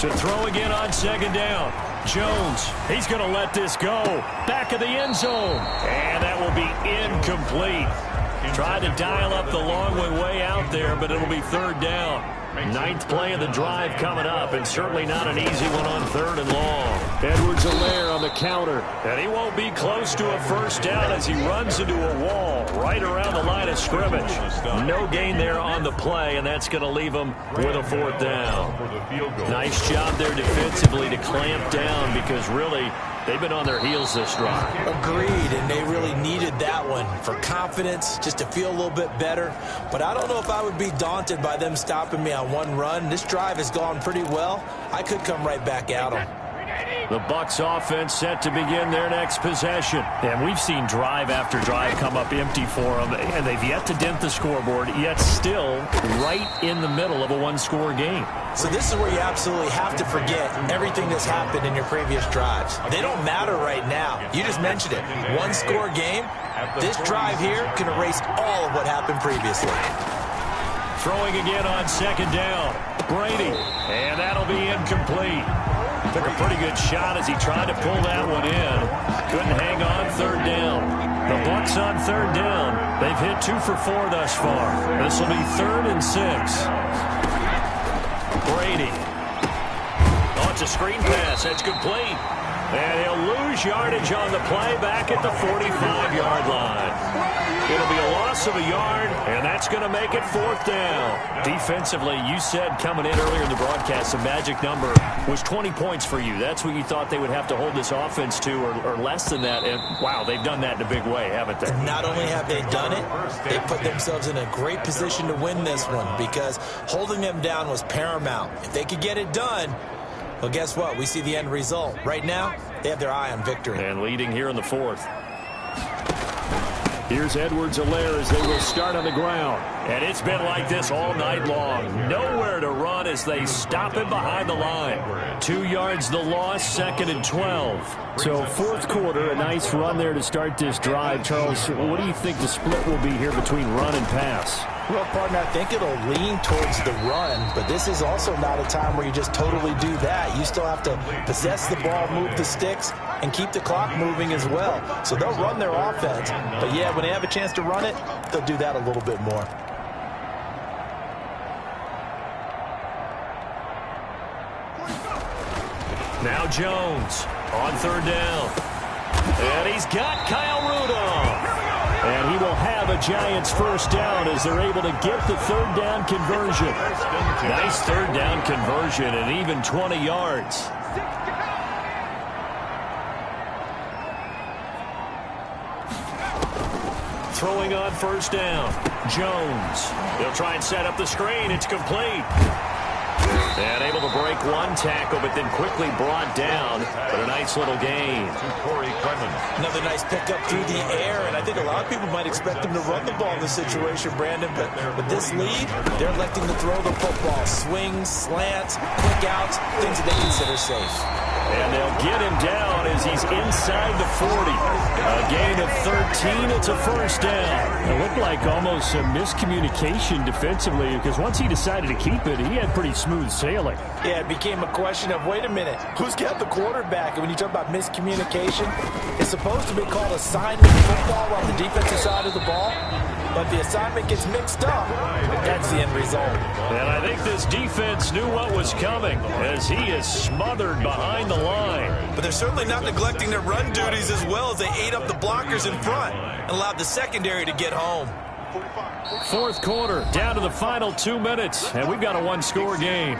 To throw again on 2nd down. Jones, he's going to let this go. Back of the end zone. And that will be incomplete. Tried to dial up the long way out there, but it'll be 3rd down. 9th play of the drive coming up, and certainly not an easy one on 3rd and long. Edwards-Helaire on the counter, and he won't be close to a first down as he runs into a wall right around the line of scrimmage. No gain there on the play, and that's going to leave him with a 4th down. Nice job there defensively to clamp down because really they've been on their heels this drive. Agreed, and they really needed that one for confidence, just to feel a little bit better. But I don't know if I would be daunted by them stopping me on one run. This drive has gone pretty well. I could come right back at them. The Bucs offense set to begin their next possession. And we've seen drive after drive come up empty for them, and they've yet to dent the scoreboard, yet still right in the middle of a one-score game. So this is where you absolutely have to forget everything that's happened in your previous drives. They don't matter right now. You just mentioned it. One-score game. This drive here can erase all of what happened previously. Throwing again on 2nd down. Brady. And that'll be incomplete. Took a pretty good shot as he tried to pull that one in. Couldn't hang on 3rd down. The Bucs on 3rd down. They've hit 2 for 4 thus far. This will be 3rd and 6. Brady. Oh, it's a screen pass. That's complete. And he'll lose yardage on the play back at the 45-yard line. It'll be a loss of a yard, and that's going to make it 4th down. Defensively, you said coming in earlier in the broadcast, the magic number was 20 points for you. That's what you thought they would have to hold this offense to, or less than that. And, wow, they've done that in a big way, haven't they? Not only have they done it, they put themselves in a great position to win this one because holding them down was paramount. If they could get it done, well, guess what? We see the end result. Right now, they have their eye on victory. And leading here in the 4th. Here's Edwards-Helaire as they will start on the ground. And it's been like this all night long. Nowhere to run as they stop him behind the line. 2 yards the loss, 2nd and 12. So 4th quarter, a nice run there to start this drive. Charles, what do you think the split will be here between run and pass? Well, partner, I think it'll lean towards the run, but this is also not a time where you just totally do that. You still have to possess the ball, move the sticks, and keep the clock moving as well. So they'll run their offense, but yeah, when they have a chance to run it, they'll do that a little bit more. Now Jones on 3rd down. And he's got Kyle Rudolph. And he will have a Giants first down as they're able to get the 3rd down conversion. Nice 3rd down conversion and even 20 yards. Throwing on 1st down. Jones. They'll try and set up the screen. It's complete. And able to break one tackle, but then quickly brought down. But a nice little gain. Corey Clemens. Another nice pickup through the air, and I think a lot of people might expect him to run the ball in this situation, Brandon, but with this lead, they're electing to throw the football. Swings, slants, quick outs, things that they consider safe. And they'll get him down as he's inside the 40. A gain of 13, it's a first down. It looked like almost a miscommunication defensively because once he decided to keep it, he had pretty smooth sailing. Yeah, it became a question of, wait a minute, who's got the quarterback? And when you talk about miscommunication, it's supposed to be called assignment football on the defensive side of the ball. But the assignment gets mixed up. That's the end result. And I think this defense knew what was coming as he is smothered behind the line. But they're certainly not neglecting their run duties as well as they ate up the blockers in front and allowed the secondary to get home. Fourth quarter, down to the final 2 minutes, and we've got a one-score game.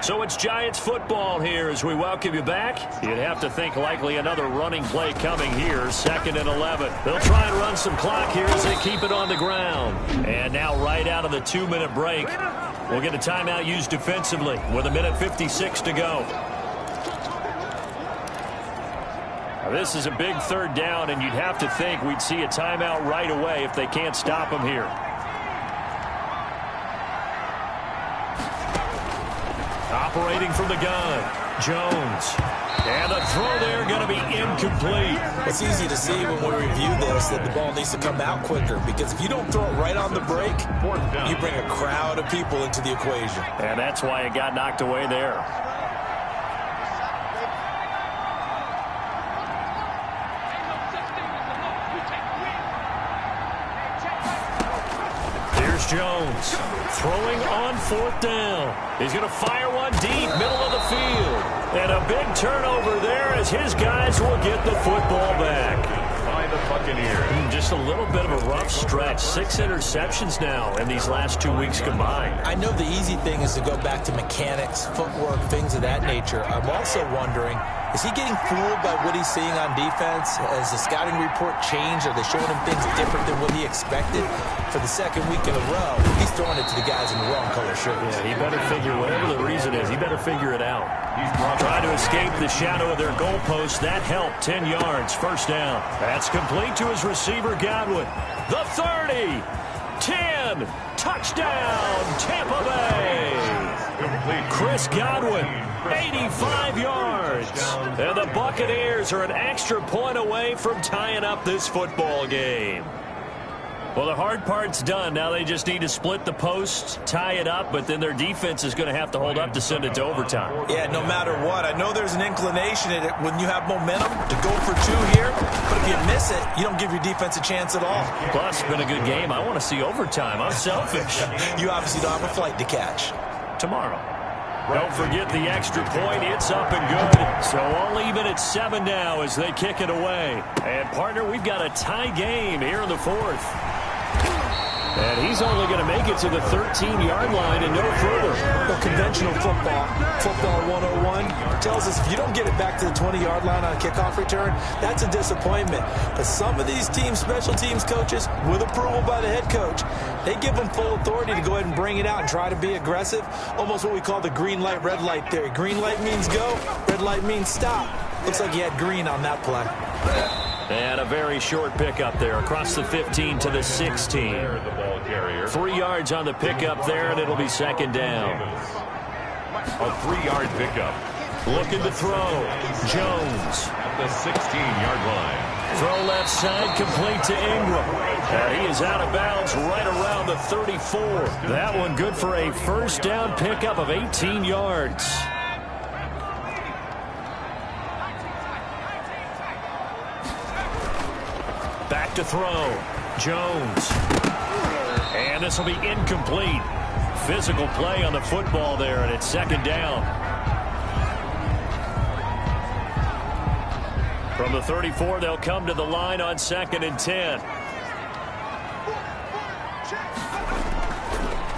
So it's Giants football here as we welcome you back. You'd have to think likely another running play coming here, 2nd and 11. They'll try and run some clock here as they keep it on the ground. And now right out of the 2-minute break, we'll get a timeout used defensively with 1:56 to go. Now, this is a big third down, and you'd have to think we'd see a timeout right away if they can't stop them here. Operating from the gun, Jones. And the throw there going to be incomplete. It's easy to see when we review this that the ball needs to come out quicker because if you don't throw it right on the break, you bring a crowd of people into the equation. And that's why it got knocked away there. Here's Jones throwing on 4th down. He's going to fire one deep, middle of the field. And a big turnover there as his guys will get the football back. By the Buccaneers. Just a little bit of a rough stretch. 6 interceptions now in these last 2 weeks combined. I know the easy thing is to go back to mechanics, footwork, things of that nature. I'm also wondering, is he getting fooled by what he's seeing on defense? Has the scouting report changed? Are they showing him things different than what he expected? For the 2nd week in a row, he's throwing it to the guys in the wrong color shirts. Yeah, he better figure, whatever the reason is, he better figure it out. He's trying to escape the shadow of their goalpost. That helped. 10 yards, first down. That's complete to his receiver, Godwin. The 30, 10, touchdown, Tampa Bay. Chris Godwin, 85 yards. And the Buccaneers are an extra point away from tying up this football game. Well, the hard part's done. Now they just need to split the post, tie it up, but then their defense is going to have to hold up to send it to overtime. Yeah, no matter what. I know there's an inclination in it when you have momentum to go for 2 here, but if you miss it, you don't give your defense a chance at all. Plus, it's been a good game. I want to see overtime. I'm selfish. You obviously don't have a flight to catch. Tomorrow. Don't forget the extra point. It's up and good. So all even at 7 now as they kick it away. And, partner, we've got a tie game here in the 4th. And he's only going to make it to the 13-yard line and no further. Well, conventional football 101, tells us if you don't get it back to the 20-yard line on a kickoff return, that's a disappointment. But some of these teams, special teams coaches, with approval by the head coach, they give them full authority to go ahead and bring it out and try to be aggressive. Almost what we call the green light, red light theory. Green light means go, red light means stop. Looks like he had green on that play. And a very short pickup there across the 15 to the 16. 3 yards on the pickup there, and it'll be 2nd down. A 3-yard pickup. Looking to throw. Jones. At the 16-yard line. Throw left side, complete to Ingram. And he is out of bounds right around the 34. That one good for a first down pickup of 18 yards. Back to throw. Jones. And this will be incomplete. Physical play on the football there, and it's 2nd down. From the 34, they'll come to the line on 2nd and 10.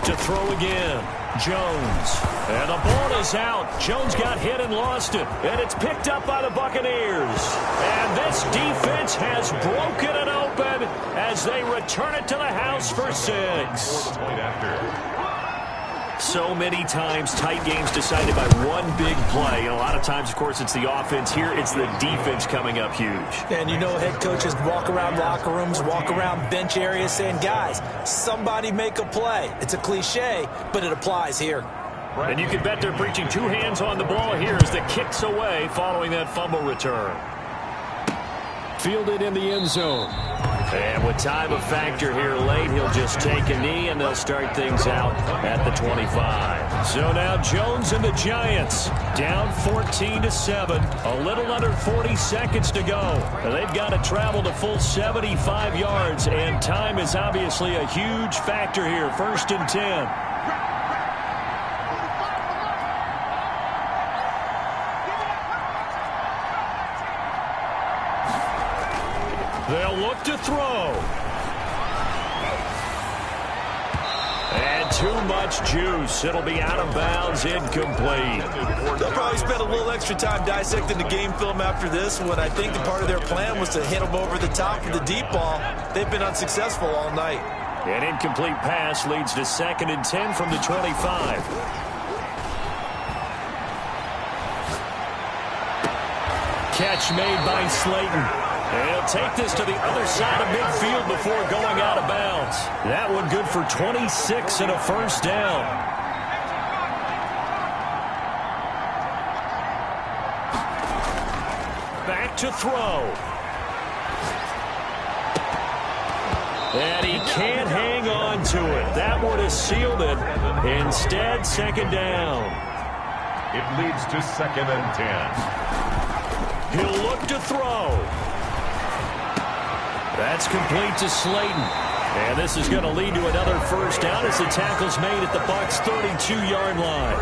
To throw again. Jones. And the ball is out. Jones got hit and lost it. And it's picked up by the Buccaneers. And this defense has broken it open as they return it to the house for 6. So many times tight games decided by one big play. And a lot of times, of course, it's the offense. Here, it's the defense coming up huge. And you know head coaches walk around locker rooms, walk around bench areas saying, guys, somebody make a play. It's a cliche, but it applies here. And you can bet they're preaching 2 hands on the ball here as the kick's away following that fumble return. Fielded in the end zone. And with time a factor here late, he'll just take a knee, and they'll start things out at the 25. So now Jones and the Giants down 14-7. A little under 40 seconds to go. And they've got to travel the full 75 yards, and time is obviously a huge factor here. 1st and 10. They'll look to throw. And too much juice. It'll be out of bounds, incomplete. They'll probably spend a little extra time dissecting the game film after this one. I think the part of their plan was to hit them over the top with the deep ball. They've been unsuccessful all night. An incomplete pass leads to 2nd and 10 from the 25. Catch made by Slayton. And he'll take this to the other side of midfield before going out of bounds. That one good for 26 and a 1st down. Back to throw. And he can't hang on to it. That would have sealed it. Instead, 2nd down. It leads to 2nd and 10. He'll look to throw. That's complete to Slayton. And this is going to lead to another 1st down as the tackle's made at the Bucs' 32-yard line.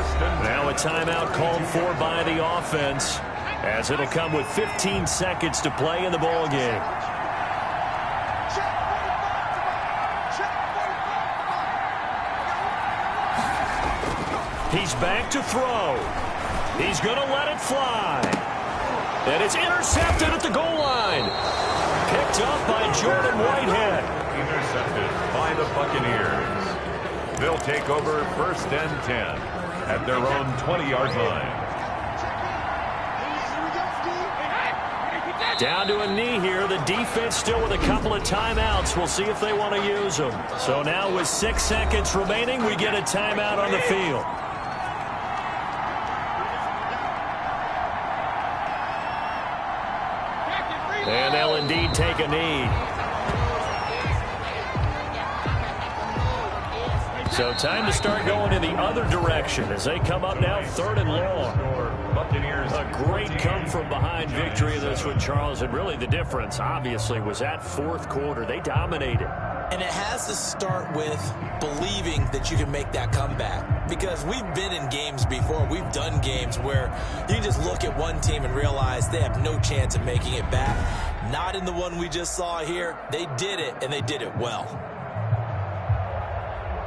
Now a timeout called for by the offense, as it'll come with 15 seconds to play in the ball game. He's back to throw. He's going to let it fly. And it's intercepted at the goal line. Picked up by Jordan Whitehead. Intercepted by the Buccaneers. They'll take over 1st and 10 at their own 20-yard line. Down to a knee here. The defense still with a couple of timeouts. We'll see if they want to use them. So now with 6 seconds remaining, we get a timeout on the field. And they'll indeed take a knee. So time to start going in the other direction as they come up now 3rd and long. Buccaneers. A great come-from-behind victory in this one, Charles. And really the difference, obviously, was that 4th quarter. They dominated. And it has to start with believing that you can make that comeback. Because we've been in games before. We've done games where you just look at one team and realize they have no chance of making it back. Not in the one we just saw here. They did it, and they did it well.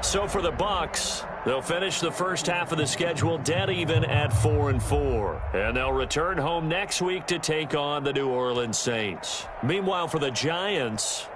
So for the Bucs, they'll finish the first half of the schedule dead even at 4-4. And they'll return home next week to take on the New Orleans Saints. Meanwhile, for the Giants,